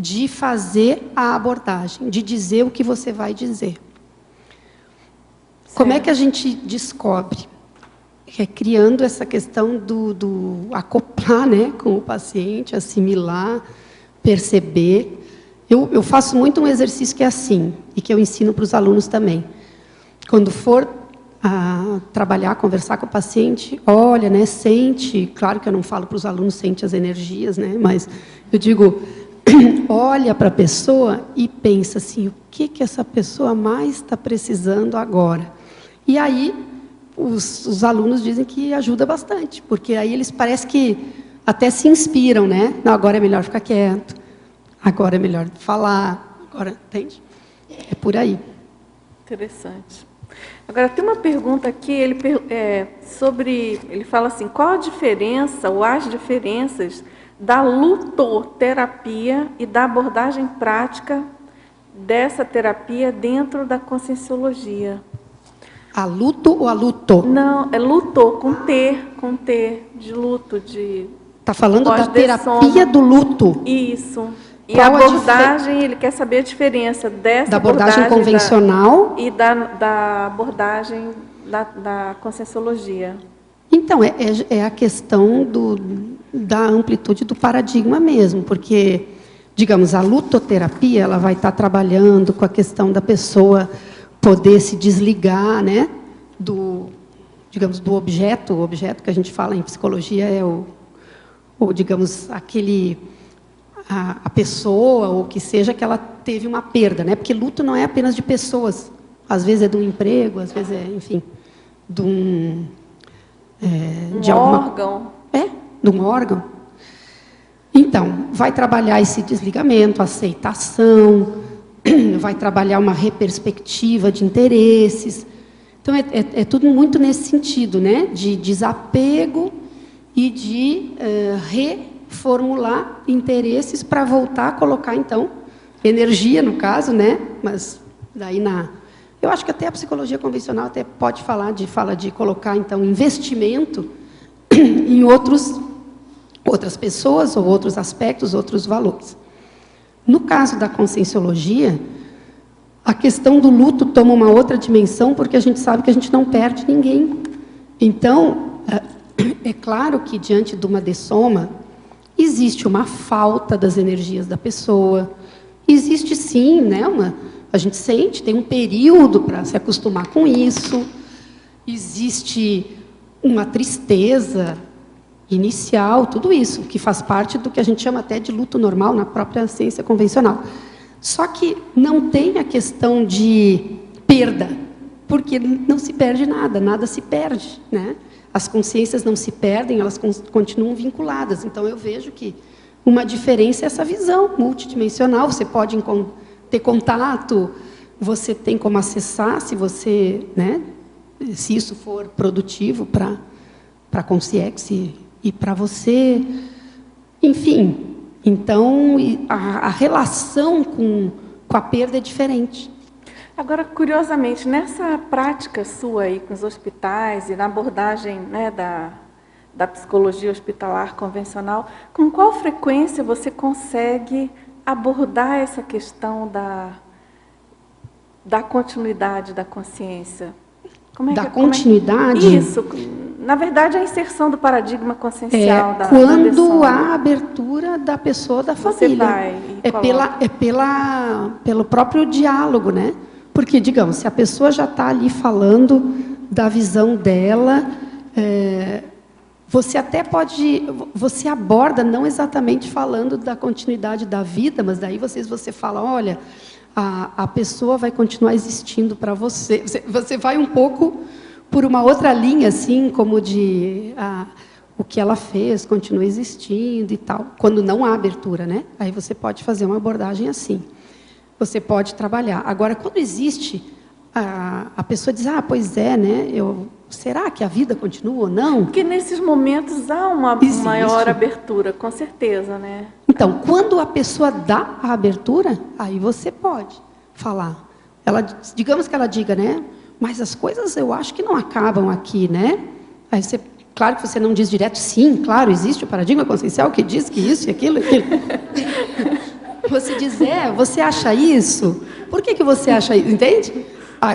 Speaker 1: de fazer a abordagem, de dizer o que você vai dizer. Certo. Como é que a gente descobre? É criando essa questão do acoplar, né, com o paciente, assimilar, perceber. Eu faço muito um exercício que é assim, e que eu ensino para os alunos também. Quando for trabalhar, conversar com o paciente, olha, né, sente, claro que eu não falo para os alunos, sente as energias, né, mas eu digo... olha para a pessoa e pensa assim, o que essa pessoa mais está precisando agora? E aí, os alunos dizem que ajuda bastante, porque aí eles parecem que até se inspiram, né? Não, agora é melhor ficar quieto, agora é melhor falar, agora, entende? É por aí.
Speaker 2: Interessante. Agora, tem uma pergunta aqui, ele fala assim, qual a diferença ou as diferenças da lutoterapia e da abordagem prática dessa terapia dentro da conscienciologia?
Speaker 1: A luto ou a luto?
Speaker 2: Não, é luto, com T, de luto, de...
Speaker 1: Está falando da terapia do luto.
Speaker 2: Isso. E
Speaker 1: qual
Speaker 2: a abordagem, ele quer saber a diferença dessa
Speaker 1: da abordagem convencional
Speaker 2: e da abordagem da conscienciologia.
Speaker 1: Então, é a questão da amplitude do paradigma mesmo, porque, digamos, a lutoterapia ela vai estar trabalhando com a questão da pessoa poder se desligar, né, digamos, do objeto. O objeto que a gente fala em psicologia é digamos, a pessoa, ou que seja, que ela teve uma perda, né? Porque luto não é apenas de pessoas. Às vezes é de um emprego, às vezes é, enfim, de um
Speaker 2: órgão.
Speaker 1: De um órgão. Então, vai trabalhar esse desligamento, aceitação, vai trabalhar uma reperspectiva de interesses. Então, é tudo muito nesse sentido, né? De desapego e de reformular interesses para voltar a colocar, então, energia, no caso, né? Mas daí eu acho que até a psicologia convencional até pode fala de colocar, então, investimento em outras pessoas, ou outros aspectos, outros valores. No caso da conscienciologia, a questão do luto toma uma outra dimensão, porque a gente sabe que a gente não perde ninguém. Então, é claro que, diante de uma dessoma, existe uma falta das energias da pessoa. Existe, sim, né, a gente sente, tem um período para se acostumar com isso. Existe uma tristeza inicial, tudo isso, que faz parte do que a gente chama até de luto normal na própria ciência convencional. Só que não tem a questão de perda, porque não se perde nada, nada se perde, né? As consciências não se perdem, elas continuam vinculadas. Então, eu vejo que uma diferença é essa visão multidimensional. Você pode ter contato, você tem como acessar, se você, né, se isso for produtivo para a consciência e para você, enfim. Então, a relação com a perda é diferente.
Speaker 2: Agora, curiosamente, nessa prática sua aí com os hospitais e na abordagem, né, da psicologia hospitalar convencional, com qual frequência você consegue abordar essa questão da continuidade da consciência?
Speaker 1: Continuidade?
Speaker 2: Isso. Na verdade, a inserção do paradigma consciencial.
Speaker 1: Quando há abertura da pessoa, da família. Pelo próprio diálogo, né? Porque, digamos, se a pessoa já está ali falando da visão dela, você até você aborda, não exatamente falando da continuidade da vida, mas daí você fala, olha, a pessoa vai continuar existindo para você. Você vai um pouco por uma outra linha, assim, como o que ela fez continua existindo e tal, quando não há abertura, né? Aí você pode fazer uma abordagem assim. Você pode trabalhar. Agora, quando existe, a pessoa diz, pois é, né? Será que a vida continua ou não?
Speaker 2: Porque nesses momentos há uma maior abertura, com certeza, né?
Speaker 1: Então, quando a pessoa dá a abertura, aí você pode falar. Digamos que ela diga, né? Mas as coisas eu acho que não acabam aqui, né? Aí claro que você não diz direto, sim, claro, existe o paradigma consciencial que diz que isso e aquilo. Você diz, você acha isso? Por que você acha isso? Entende?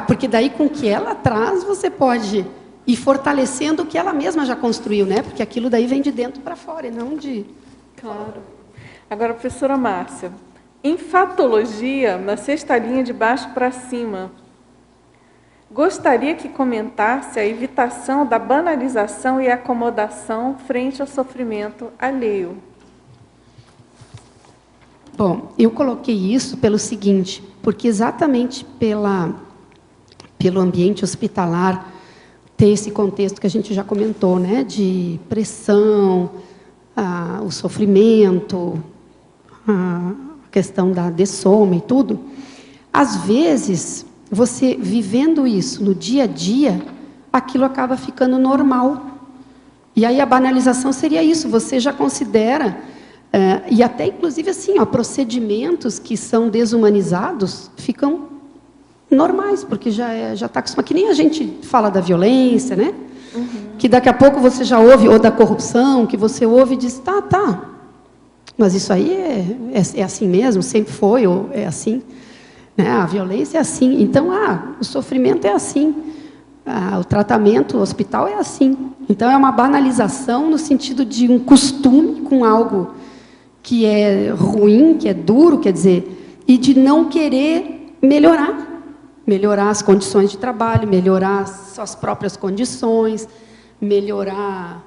Speaker 1: Porque daí com o que ela traz, você pode ir fortalecendo o que ela mesma já construiu, né? Porque aquilo daí vem de dentro para fora, e não de...
Speaker 2: Claro. Agora, professora Márcia, em fatologia, na sexta linha de baixo para cima, gostaria que comentasse a evitação da banalização e acomodação frente ao sofrimento alheio.
Speaker 1: Bom, eu coloquei isso pelo seguinte, porque exatamente pelo ambiente hospitalar ter esse contexto que a gente já comentou, né, de pressão, o sofrimento, a questão da dessoma e tudo, às vezes, você vivendo isso no dia a dia, aquilo acaba ficando normal. E aí a banalização seria isso, você já considera, e até inclusive assim, ó, procedimentos que são desumanizados ficam normais, porque já está acostumado, que nem a gente fala da violência, né? Uhum. Que daqui a pouco você já ouve, ou da corrupção, que você ouve e diz, tá, mas isso aí é assim mesmo, sempre foi, ou é assim, né? A violência é assim, então, o sofrimento é assim, o tratamento, o hospital é assim. Então, é uma banalização no sentido de um costume com algo que é ruim, que é duro, quer dizer, e de não querer melhorar as condições de trabalho, melhorar suas próprias condições, melhorar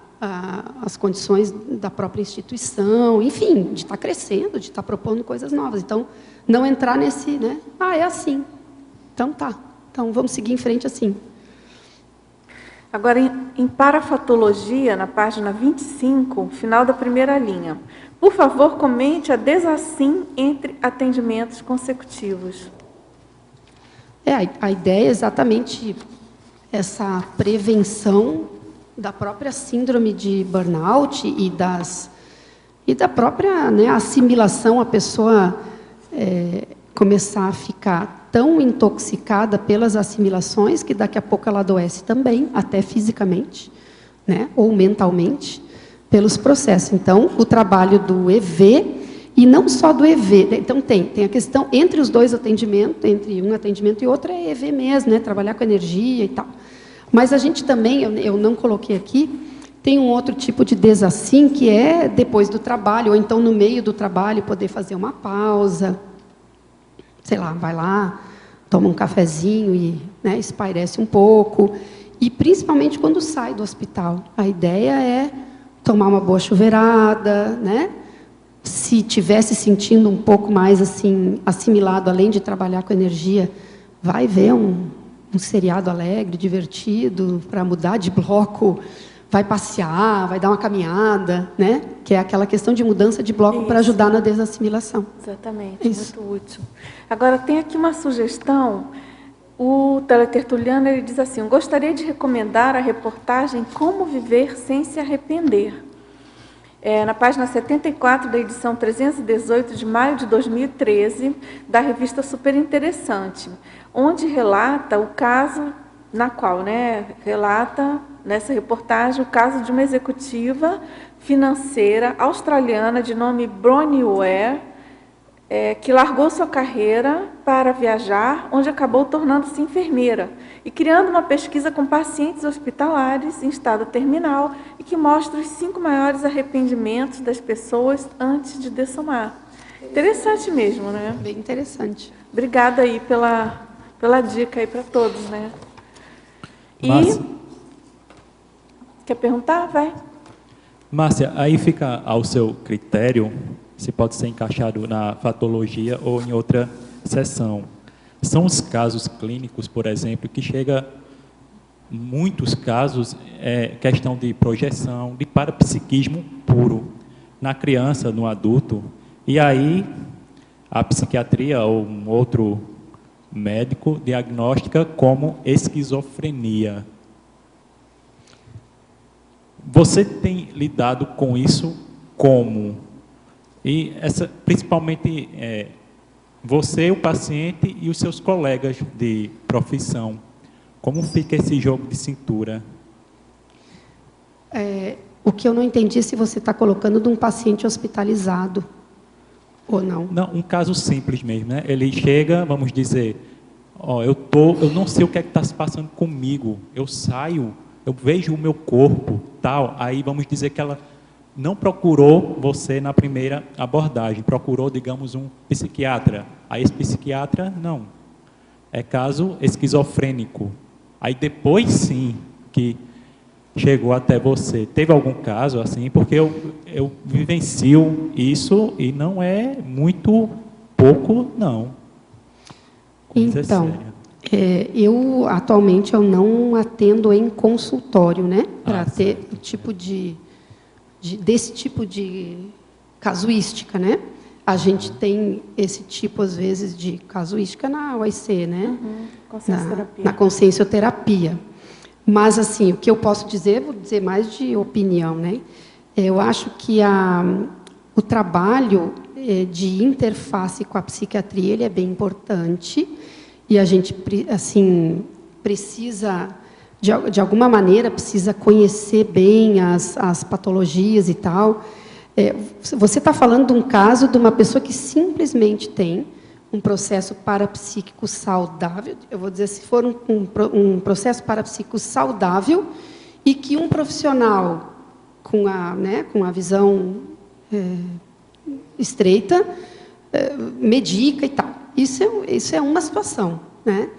Speaker 1: as condições da própria instituição, enfim, de estar crescendo, de estar propondo coisas novas. Então, não entrar nesse, né? É assim. Então, tá. Então, vamos seguir em frente assim.
Speaker 2: Agora, em parafatologia, na página 25, final da primeira linha. Por favor, comente a desassim entre atendimentos consecutivos.
Speaker 1: A ideia é exatamente essa prevenção da própria síndrome de burnout e da própria, né, assimilação, a pessoa começar a ficar tão intoxicada pelas assimilações que daqui a pouco ela adoece também, até fisicamente, né, ou mentalmente, pelos processos. Então, o trabalho do EV, e não só do EV, então tem a questão entre os dois atendimentos, entre um atendimento e outro é EV mesmo, né, trabalhar com energia e tal. Mas a gente também, eu não coloquei aqui, tem um outro tipo de desassim, que é depois do trabalho, ou então no meio do trabalho, poder fazer uma pausa, sei lá, vai lá, toma um cafezinho e, né, espairece um pouco, e principalmente quando sai do hospital. A ideia é tomar uma boa chuveirada, né? Se tivesse sentindo um pouco mais assim assimilado, além de trabalhar com energia, vai ver um seriado alegre, divertido, para mudar de bloco, vai passear, vai dar uma caminhada, né? Que é aquela questão de mudança de bloco para ajudar na desassimilação.
Speaker 2: Exatamente, muito útil. Agora, tem aqui uma sugestão. O teletertuliano, ele diz assim: gostaria de recomendar a reportagem Como Viver Sem Se Arrepender. Na página 74 da edição 318 de maio de 2013, da revista Super Interessante, onde relata o caso, na qual, né, relata nessa reportagem o caso de uma executiva financeira australiana de nome Bronnie Ware, que largou sua carreira para viajar, onde acabou tornando-se enfermeira e criando uma pesquisa com pacientes hospitalares em estado terminal e que mostra os 5 maiores arrependimentos das pessoas antes de dessomar. Interessante mesmo, né?
Speaker 1: Bem interessante.
Speaker 2: Obrigada aí pela dica aí para todos, né? E
Speaker 5: Márcia.
Speaker 2: Quer perguntar? Vai.
Speaker 5: Márcia, aí fica ao seu critério se pode ser encaixado na patologia ou em outra seção. São os casos clínicos, por exemplo, que chega, muitos casos, questão de projeção, de parapsiquismo puro, na criança, no adulto, e aí a psiquiatria ou um outro médico diagnostica como esquizofrenia. Você tem lidado com isso como? E principalmente você, o paciente e os seus colegas de profissão. Como fica esse jogo de cintura?
Speaker 1: O que eu não entendi é se você está colocando de um paciente hospitalizado ou não.
Speaker 5: Não, um caso simples mesmo, né? Ele chega, vamos dizer, eu não sei o que é que está se passando comigo. Eu saio, eu vejo o meu corpo, tal. Aí vamos dizer que ela não procurou você na primeira abordagem, procurou, digamos, um psiquiatra. Aí esse psiquiatra, não. É caso esquizofrênico. Aí depois, sim, que chegou até você. Teve algum caso assim? Porque eu vivencio isso e não é muito pouco, não. Coisa
Speaker 1: Então,
Speaker 5: séria.
Speaker 1: atualmente eu não atendo em consultório, né? Para ter
Speaker 5: certo.
Speaker 1: o tipo desse tipo de casuística, né? A gente tem esse tipo, às vezes, de casuística na OIC, né?
Speaker 2: Consciencioterapia.
Speaker 1: Na consciencioterapia. Mas, assim, o que eu posso dizer, vou dizer mais de opinião, né? Eu acho que o trabalho de interface com a psiquiatria, ele é bem importante, e a gente, assim, precisa, de alguma maneira, precisa conhecer bem as patologias e tal. Você está falando de um caso de uma pessoa que simplesmente tem um processo parapsíquico saudável, eu vou dizer, se for um processo parapsíquico saudável, e que um profissional com a visão estreita medica e tal. Isso é uma situação, né?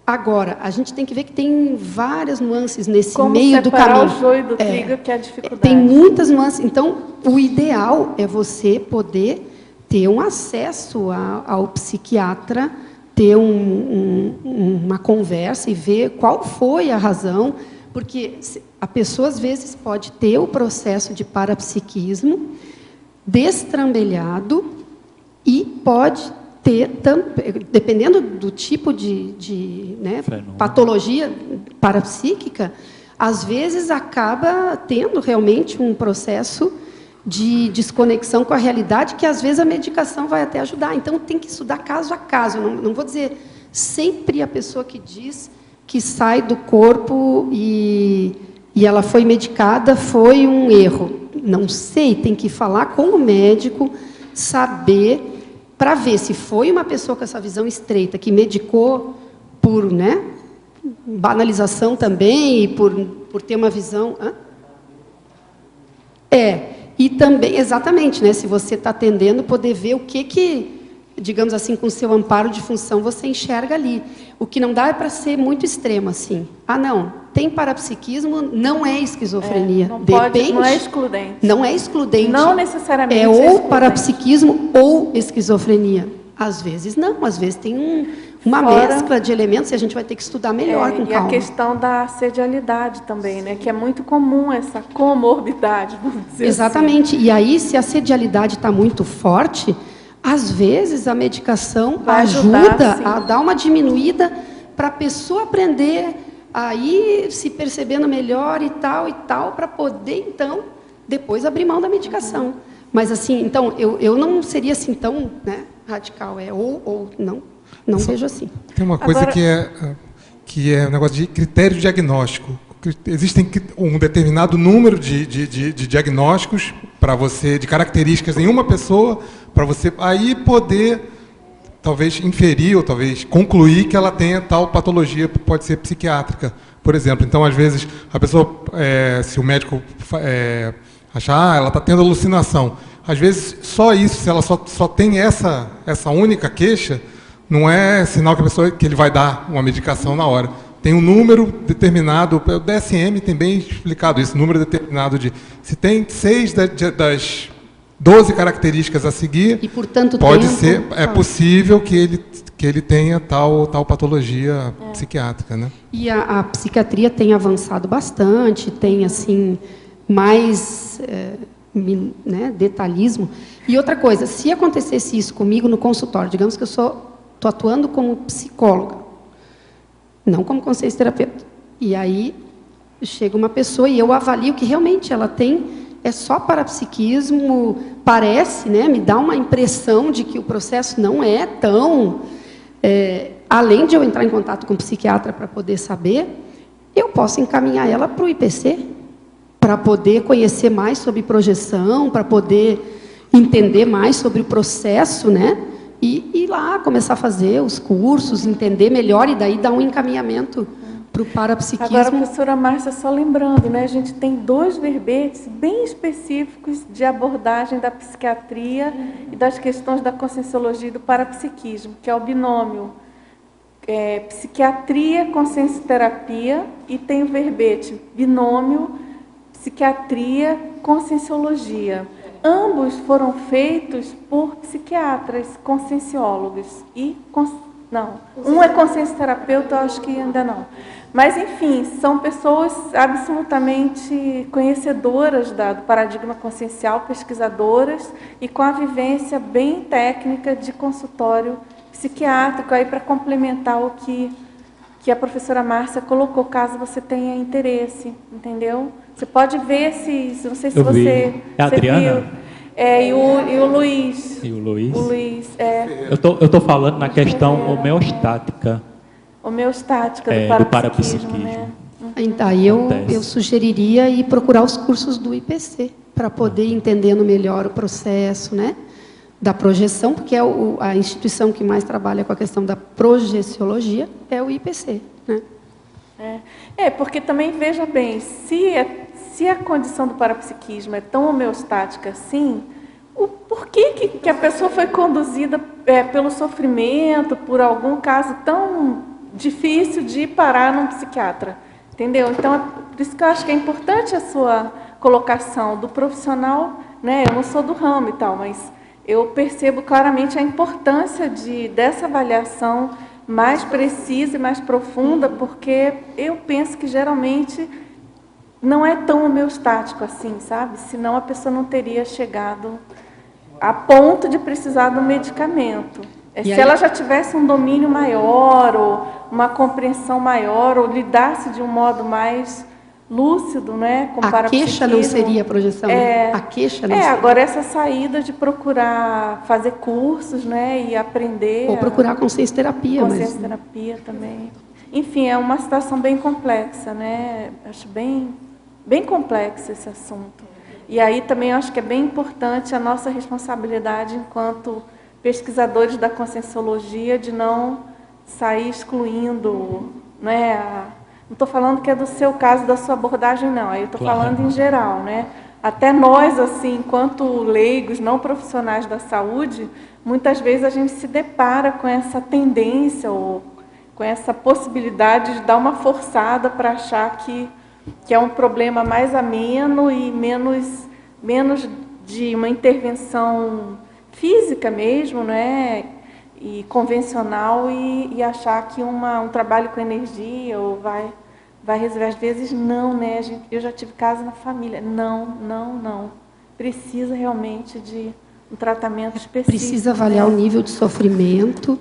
Speaker 1: Agora, a gente tem que ver que tem várias nuances nesse meio do caminho.
Speaker 2: Como separar o joio do trigo, que é a dificuldade.
Speaker 1: Tem muitas nuances. Então, o ideal é você poder ter um acesso ao psiquiatra, ter uma conversa e ver qual foi a razão, porque a pessoa, às vezes, pode ter o processo de parapsiquismo destrambelhado e pode ter, dependendo do tipo de patologia parapsíquica, às vezes acaba tendo realmente um processo de desconexão com a realidade, que às vezes a medicação vai até ajudar. Então, tem que estudar caso a caso. Não vou dizer sempre a pessoa que diz que sai do corpo e ela foi medicada, foi um erro. Não sei, tem que falar com o médico, saber, para ver se foi uma pessoa com essa visão estreita, que medicou por banalização também, e por ter uma visão... E também, exatamente, né, se você está atendendo, poder ver o que, digamos assim, com o seu amparo de função, você enxerga ali. O que não dá é para ser muito extremo, assim. Não, tem parapsiquismo, não é esquizofrenia. Depende,
Speaker 2: não é excludente.
Speaker 1: Não é excludente.
Speaker 2: Não necessariamente
Speaker 1: é ou parapsiquismo ou esquizofrenia. Às vezes não, às vezes tem uma mescla de elementos e a gente vai ter que estudar melhor com calma.
Speaker 2: E a questão da assedialidade também, né? Que é muito comum essa comorbidade, vamos dizer
Speaker 1: Exatamente.
Speaker 2: assim.
Speaker 1: E aí, se a assedialidade está muito forte, às vezes a medicação ajuda a dar uma diminuída para a pessoa aprender a ir se percebendo melhor e tal, para poder, então, depois abrir mão da medicação. Mas, assim, então, eu não seria assim tão radical, ou não vejo assim.
Speaker 9: Tem uma coisa que é um negócio de critério diagnóstico. Existem um determinado número de diagnósticos para você, de características em uma pessoa, para você aí poder, talvez, inferir ou talvez concluir que ela tenha tal patologia, pode ser psiquiátrica, por exemplo. Então, às vezes, a pessoa, se o médico achar, ela está tendo alucinação. Às vezes, só isso, se ela só tem essa única queixa, não é sinal que ele vai dar uma medicação na hora. Tem um número determinado, o DSM tem bem explicado isso, número determinado se tem 6 das 12 características a seguir,
Speaker 1: e por tanto
Speaker 9: pode ser, é possível que ele tenha tal patologia psiquiátrica, né?
Speaker 1: E a psiquiatria tem avançado bastante, tem assim mais detalhismo. E outra coisa, se acontecesse isso comigo no consultório, digamos que eu estou atuando como psicóloga, não como consciencioterapeuta, e aí chega uma pessoa e eu avalio que realmente ela tem, é só parapsiquismo, parece, me dá uma impressão de que o processo não é tão... além de eu entrar em contato com o psiquiatra para poder saber, eu posso encaminhar ela para o IPC, para poder conhecer mais sobre projeção, para poder entender mais sobre o processo, e ir lá, começar a fazer os cursos, entender melhor, e daí dar um encaminhamento para o parapsiquismo.
Speaker 2: Agora, professora Márcia, só lembrando, a gente tem 2 verbetes bem específicos de abordagem da psiquiatria e das questões da conscienciologia e do parapsiquismo, que é o binômio psiquiatria, consciencioterapia, e tem o verbete binômio, psiquiatria, conscienciologia. Ambos foram feitos por psiquiatras, conscienciólogos. Não, um é consciencioterapeuta, eu acho que ainda não. Mas, enfim, são pessoas absolutamente conhecedoras do paradigma consciencial, pesquisadoras, e com a vivência bem técnica de consultório psiquiátrico, aí para complementar o que a professora Márcia colocou, caso você tenha interesse, entendeu? Você pode ver não sei se
Speaker 5: Eu vi.
Speaker 2: você...
Speaker 5: É a Adriana?
Speaker 2: Viu. E o Luiz.
Speaker 5: E o Luiz?
Speaker 2: O Luiz,
Speaker 5: Eu tô falando na questão homeostática.
Speaker 2: Homeostática
Speaker 5: do
Speaker 2: parapsiquismo,
Speaker 5: parapsiquismo.
Speaker 2: né?
Speaker 1: Então, eu sugeriria ir procurar os cursos do IPC, para poder ir entendendo melhor o processo, né, da projeção, porque é a instituição que mais trabalha com a questão da projeciologia, é o IPC. Né?
Speaker 2: Porque também, veja bem, se a condição do parapsiquismo é tão homeostática assim, por que a pessoa foi conduzida pelo sofrimento, por algum caso tão difícil de parar num psiquiatra? Entendeu? Então, por isso que eu acho que é importante a sua colocação do profissional, né? Eu não sou do ramo e tal, mas eu percebo claramente a importância dessa avaliação mais precisa e mais profunda, porque eu penso que geralmente não é tão homeostático assim, sabe? Senão a pessoa não teria chegado a ponto de precisar do medicamento. Se ela já tivesse um domínio maior, ou uma compreensão maior, ou lidasse de um modo mais lúcido, né, com
Speaker 1: a queixa não seria a projeção, né? A queixa não seria.
Speaker 2: Agora essa saída de procurar fazer cursos, né, e aprender...
Speaker 1: Ou procurar consciencioterapia.
Speaker 2: Consciencioterapia também. Enfim, é uma situação bem complexa, né? Acho bem complexo esse assunto. E aí também acho que é bem importante a nossa responsabilidade enquanto pesquisadores da conscienciologia de não sair excluindo, né? Não estou falando que é do seu caso, da sua abordagem, não. Aí eu estou falando em geral, né? Até nós, assim, enquanto leigos, não profissionais da saúde, muitas vezes a gente se depara com essa tendência ou com essa possibilidade de dar uma forçada para achar que é um problema mais ameno e menos de uma intervenção física mesmo, né, e convencional, e achar que um trabalho com energia ou vai resolver. Às vezes não, né, eu já tive caso na família, não, precisa realmente de um tratamento específico.
Speaker 1: Precisa avaliar, né, o nível de sofrimento,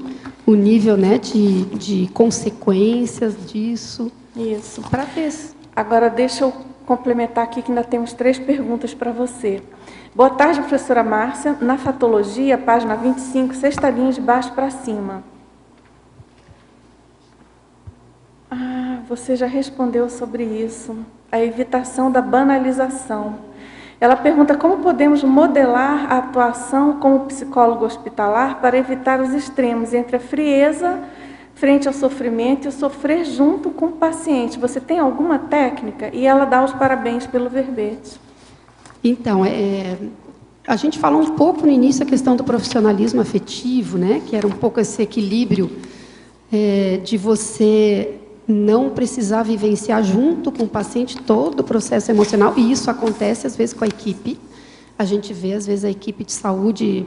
Speaker 1: o nível, né, de consequências disso.
Speaker 2: Isso.
Speaker 1: Para ver.
Speaker 2: Agora, deixa eu complementar aqui, que ainda temos 3 perguntas para você. Boa tarde, professora Márcia. Na fatologia, página 25, 6ª linha de baixo para cima. Você já respondeu sobre isso. A evitação da banalização. Ela pergunta como podemos modelar a atuação como psicólogo hospitalar para evitar os extremos entre a frieza frente ao sofrimento e o sofrer junto com o paciente. Você tem alguma técnica? E ela dá os parabéns pelo verbete.
Speaker 1: Então, a gente falou um pouco no início a questão do profissionalismo afetivo, né, que era um pouco esse equilíbrio de você não precisar vivenciar junto com o paciente todo o processo emocional, e isso acontece às vezes com a equipe. A gente vê às vezes a equipe de saúde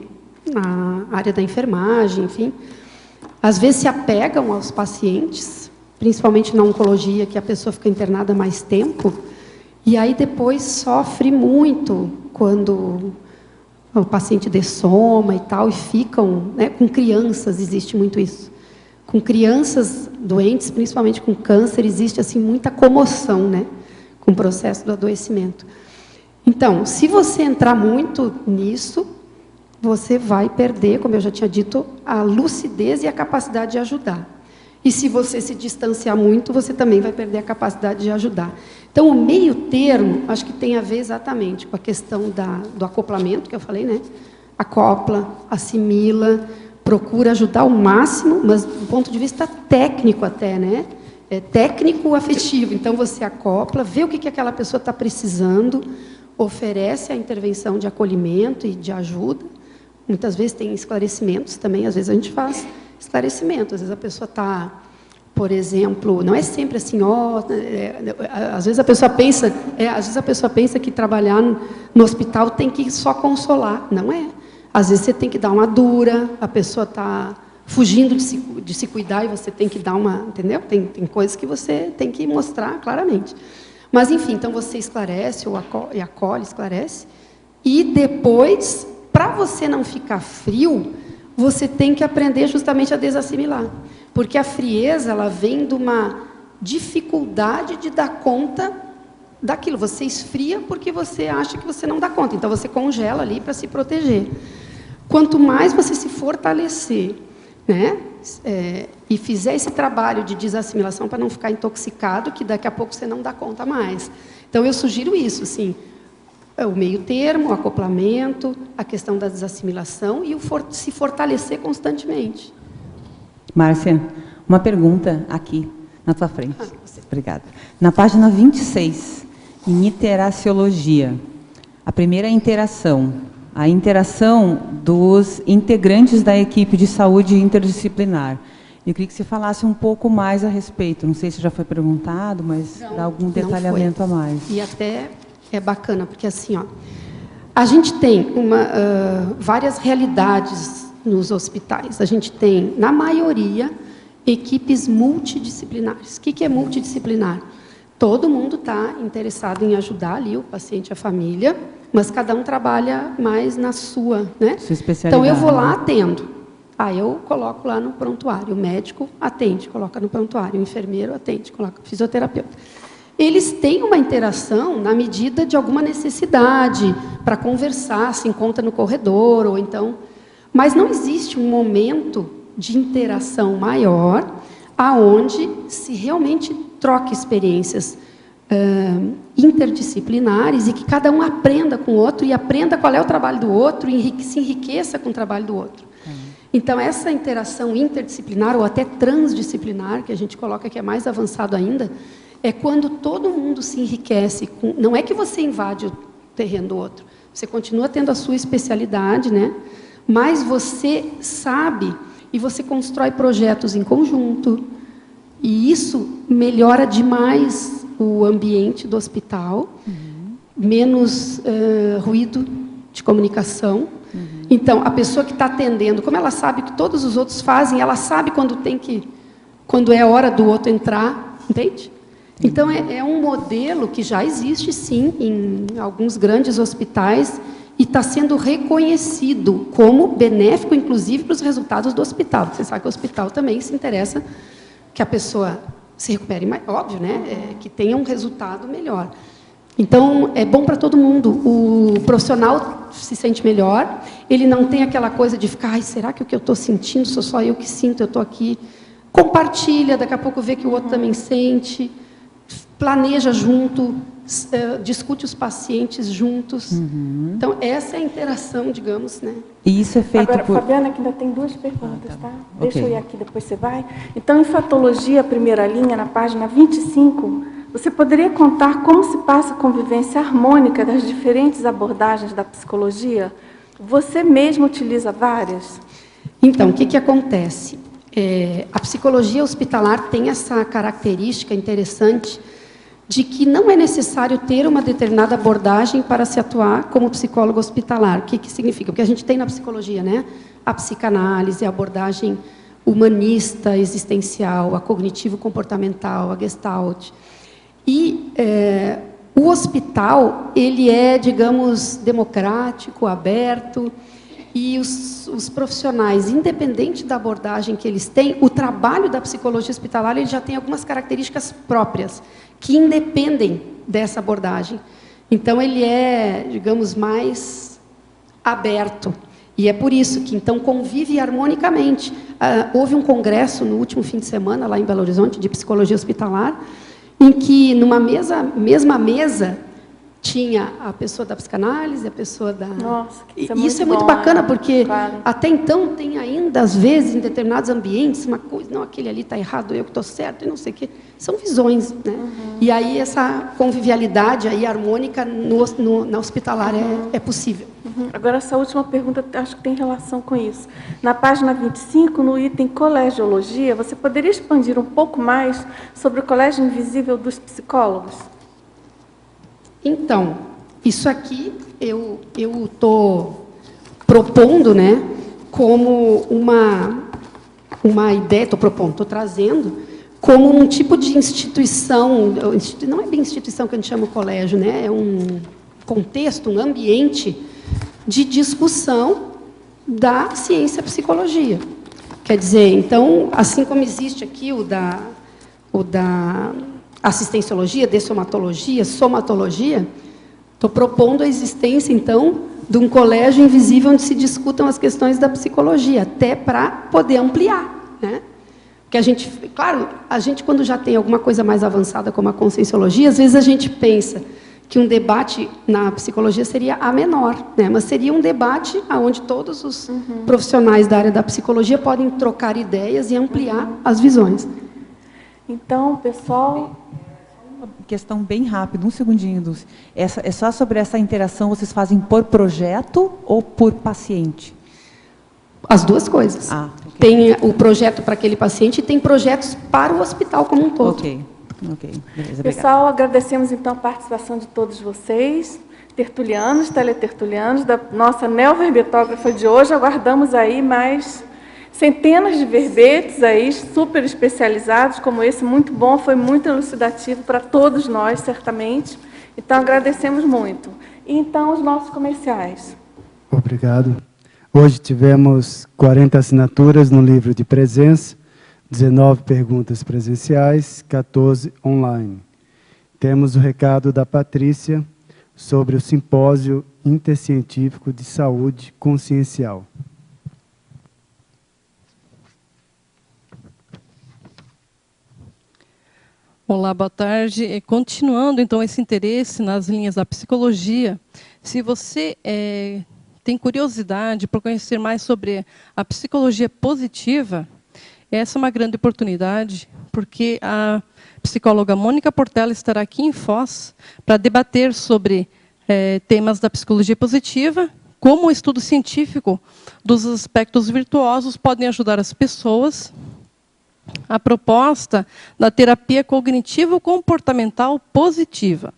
Speaker 1: na área da enfermagem, enfim, às vezes se apegam aos pacientes, principalmente na oncologia, que a pessoa fica internada mais tempo, e aí depois sofre muito quando o paciente dessoma e tal, e ficam, né, com crianças, existe muito isso. Com crianças doentes, principalmente com câncer, existe assim muita comoção, né, com o processo do adoecimento. Então, se você entrar muito nisso, você vai perder, como eu já tinha dito, a lucidez e a capacidade de ajudar. E se você se distanciar muito, você também vai perder a capacidade de ajudar. Então, o meio termo, acho que tem a ver exatamente com a questão do acoplamento, que eu falei, né? Acopla, assimila, procura ajudar ao máximo, mas do ponto de vista técnico até, né? Técnico-afetivo. Então, você acopla, vê o que aquela pessoa está precisando, oferece a intervenção de acolhimento e de ajuda. Muitas vezes tem esclarecimentos também, às vezes a gente faz esclarecimento, às vezes a pessoa está Por exemplo, não é sempre assim, às vezes a pessoa pensa que trabalhar no hospital tem que só consolar. Não é. Às vezes você tem que dar uma dura, a pessoa está fugindo de se cuidar e você tem que dar uma, entendeu? Tem coisas que você tem que mostrar claramente. Mas, enfim, então você esclarece, ou acolhe, esclarece, e depois, para você não ficar frio, você tem que aprender justamente a desassimilar. Porque a frieza, ela vem de uma dificuldade de dar conta daquilo. Você esfria porque você acha que você não dá conta. Então, você congela ali para se proteger. Quanto mais você se fortalecer, né, e fizer esse trabalho de desassimilação para não ficar intoxicado, que daqui a pouco você não dá conta mais. Então, eu sugiro isso, assim, o meio termo, o acoplamento, a questão da desassimilação e se fortalecer constantemente.
Speaker 11: Márcia, uma pergunta aqui, na tua frente. Obrigada. Na página 26, em interaciologia, a primeira interação, a interação dos integrantes da equipe de saúde interdisciplinar. Eu queria que você falasse um pouco mais a respeito. Não sei se já foi perguntado, mas dá algum detalhamento a mais.
Speaker 1: E até é bacana, porque assim, a gente tem várias realidades nos hospitais. A gente tem, na maioria, equipes multidisciplinares. O que é multidisciplinar? Todo mundo está interessado em ajudar ali o paciente e a família, mas cada um trabalha mais na sua, né?
Speaker 11: Sua especialidade.
Speaker 1: Então, eu vou lá, atendo. Eu coloco lá no prontuário. O médico atende, coloca no prontuário. O enfermeiro atende, coloca o fisioterapeuta. Eles têm uma interação na medida de alguma necessidade, para conversar, se encontra no corredor, ou então... Mas não existe um momento de interação maior aonde se realmente troque experiências interdisciplinares e que cada um aprenda com o outro e aprenda qual é o trabalho do outro e se enriqueça com o trabalho do outro. Então, essa interação interdisciplinar ou até transdisciplinar, que a gente coloca que é mais avançado ainda, é quando todo mundo se enriquece. Não é que você invade o terreno do outro, você continua tendo a sua especialidade, né? Mas você sabe e você constrói projetos em conjunto. E isso melhora demais o ambiente do hospital, menos ruído de comunicação. Então, a pessoa que está atendendo, como ela sabe que todos os outros fazem, ela sabe quando é hora do outro entrar, entende? Então, é um modelo que já existe, sim, em alguns grandes hospitais, e está sendo reconhecido como benéfico, inclusive, para os resultados do hospital. Você sabe que o hospital também se interessa que a pessoa se recupere, mais, óbvio, né? Que tenha um resultado melhor. Então, é bom para todo mundo. O profissional se sente melhor, ele não tem aquela coisa de ficar, será que o que eu estou sentindo sou só eu que sinto, eu estou aqui. Compartilha, daqui a pouco vê que o outro também sente, planeja junto, discute os pacientes juntos. Então, essa é a interação, digamos, né?
Speaker 11: E isso é feito
Speaker 2: agora, Fabiana, que ainda tem duas perguntas, tá? Deixa eu ir aqui, depois você vai. Então, em Fatologia, primeira linha, na página 25, você poderia contar como se passa a convivência harmônica das diferentes abordagens da psicologia? Você mesmo utiliza várias?
Speaker 1: Então, o que acontece? A psicologia hospitalar tem essa característica interessante de que não é necessário ter uma determinada abordagem para se atuar como psicólogo hospitalar. O que significa? Porque a gente tem na psicologia, né? A psicanálise, a abordagem humanista, existencial, a cognitivo-comportamental, a gestalt. E o hospital, ele é, digamos, democrático, aberto, e os profissionais, independente da abordagem que eles têm, o trabalho da psicologia hospitalar ele já tem algumas características próprias, que independem dessa abordagem. Então, ele é, digamos, mais aberto. E é por isso que, então, convive harmonicamente. Houve um congresso no último fim de semana, lá em Belo Horizonte, de psicologia hospitalar, em que, numa mesma mesa, tinha a pessoa da psicanálise, a pessoa da...
Speaker 2: Nossa,
Speaker 1: isso é muito, isso é muito bacana, porque até então tem ainda, às vezes, em determinados ambientes, uma coisa, não, aquele ali está errado, eu que estou certo, e não sei o quê. São visões, né? E aí essa convivialidade aí, harmônica na hospitalar é possível.
Speaker 2: Agora, essa última pergunta, acho que tem relação com isso. Na página 25, no item colegiologia, você poderia expandir um pouco mais sobre o colégio invisível dos psicólogos?
Speaker 1: Então, isso aqui eu estou propondo, né, como uma ideia, estou trazendo como um tipo de instituição, não é bem instituição que a gente chama o colégio, né, é um contexto, um ambiente de discussão da ciência psicologia. Quer dizer, então, assim como existe aqui o da assistenciologia, dessomatologia, somatologia, estou propondo a existência, então, de um colégio invisível onde se discutam as questões da psicologia, até para poder ampliar, né? Porque a gente, claro, a gente quando já tem alguma coisa mais avançada como a conscienciologia, às vezes a gente pensa que um debate na psicologia seria a menor, né? Mas seria um debate onde todos os profissionais da área da psicologia podem trocar ideias e ampliar as visões.
Speaker 2: Então, pessoal...
Speaker 11: Uma questão bem rápida, um segundinho, Dulce. É só sobre essa interação, vocês fazem por projeto ou por paciente?
Speaker 1: As duas coisas.
Speaker 11: Okay.
Speaker 1: Tem o projeto para aquele paciente e tem projetos para o hospital como um todo.
Speaker 11: Ok, beleza,
Speaker 2: pessoal, agradecemos então a participação de todos vocês, tertulianos, teletertulianos, da nossa neoverbetógrafa de hoje. Aguardamos aí mais centenas de verbetes aí, super especializados, como esse, muito bom, foi muito elucidativo para todos nós, certamente. Então, agradecemos muito. E então, os nossos comerciais.
Speaker 12: Obrigado. Hoje tivemos 40 assinaturas no livro de presença, 19 perguntas presenciais, 14 online. Temos o recado da Patrícia sobre o Simpósio Intercientífico de Saúde Consciencial.
Speaker 13: Olá, boa tarde. Continuando, então, esse interesse nas linhas da psicologia, se você tem curiosidade por conhecer mais sobre a psicologia positiva, essa é uma grande oportunidade, porque a psicóloga Mônica Portela estará aqui em Foz para debater sobre temas da psicologia positiva, como o estudo científico dos aspectos virtuosos podem ajudar as pessoas. A proposta da terapia cognitivo-comportamental positiva.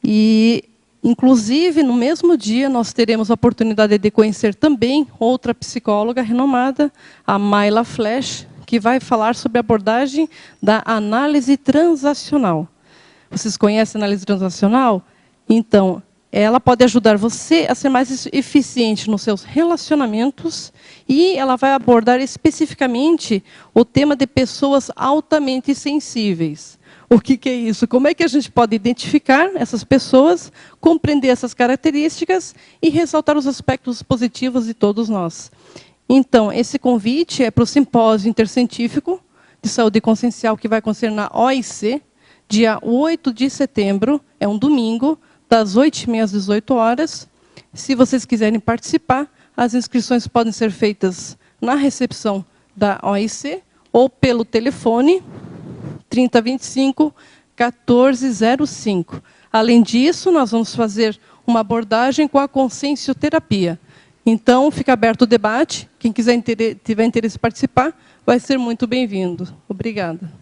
Speaker 13: E, inclusive, no mesmo dia, nós teremos a oportunidade de conhecer também outra psicóloga renomada, a Mayla Flash, que vai falar sobre a abordagem da análise transacional. Vocês conhecem a análise transacional? Então, ela pode ajudar você a ser mais eficiente nos seus relacionamentos e ela vai abordar especificamente o tema de pessoas altamente sensíveis. O que é isso? Como é que a gente pode identificar essas pessoas, compreender essas características e ressaltar os aspectos positivos de todos nós? Então, esse convite é para o Simpósio Intercientífico de Saúde Consciencial, que vai acontecer na OIC, dia 8 de setembro, é um domingo, das 8h30 às 18 horas. Se vocês quiserem participar, as inscrições podem ser feitas na recepção da OIC ou pelo telefone 3025-1405. Além disso, nós vamos fazer uma abordagem com a consciencioterapia. Então, fica aberto o debate. Quem tiver interesse em participar, vai ser muito bem-vindo. Obrigada.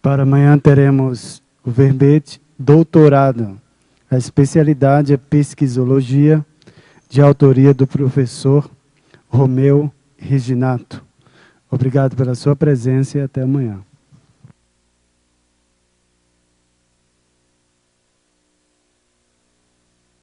Speaker 12: Para amanhã teremos o verbete doutorado. A especialidade é pesquisologia, de autoria do professor Romeu Reginato. Obrigado pela sua presença e até amanhã.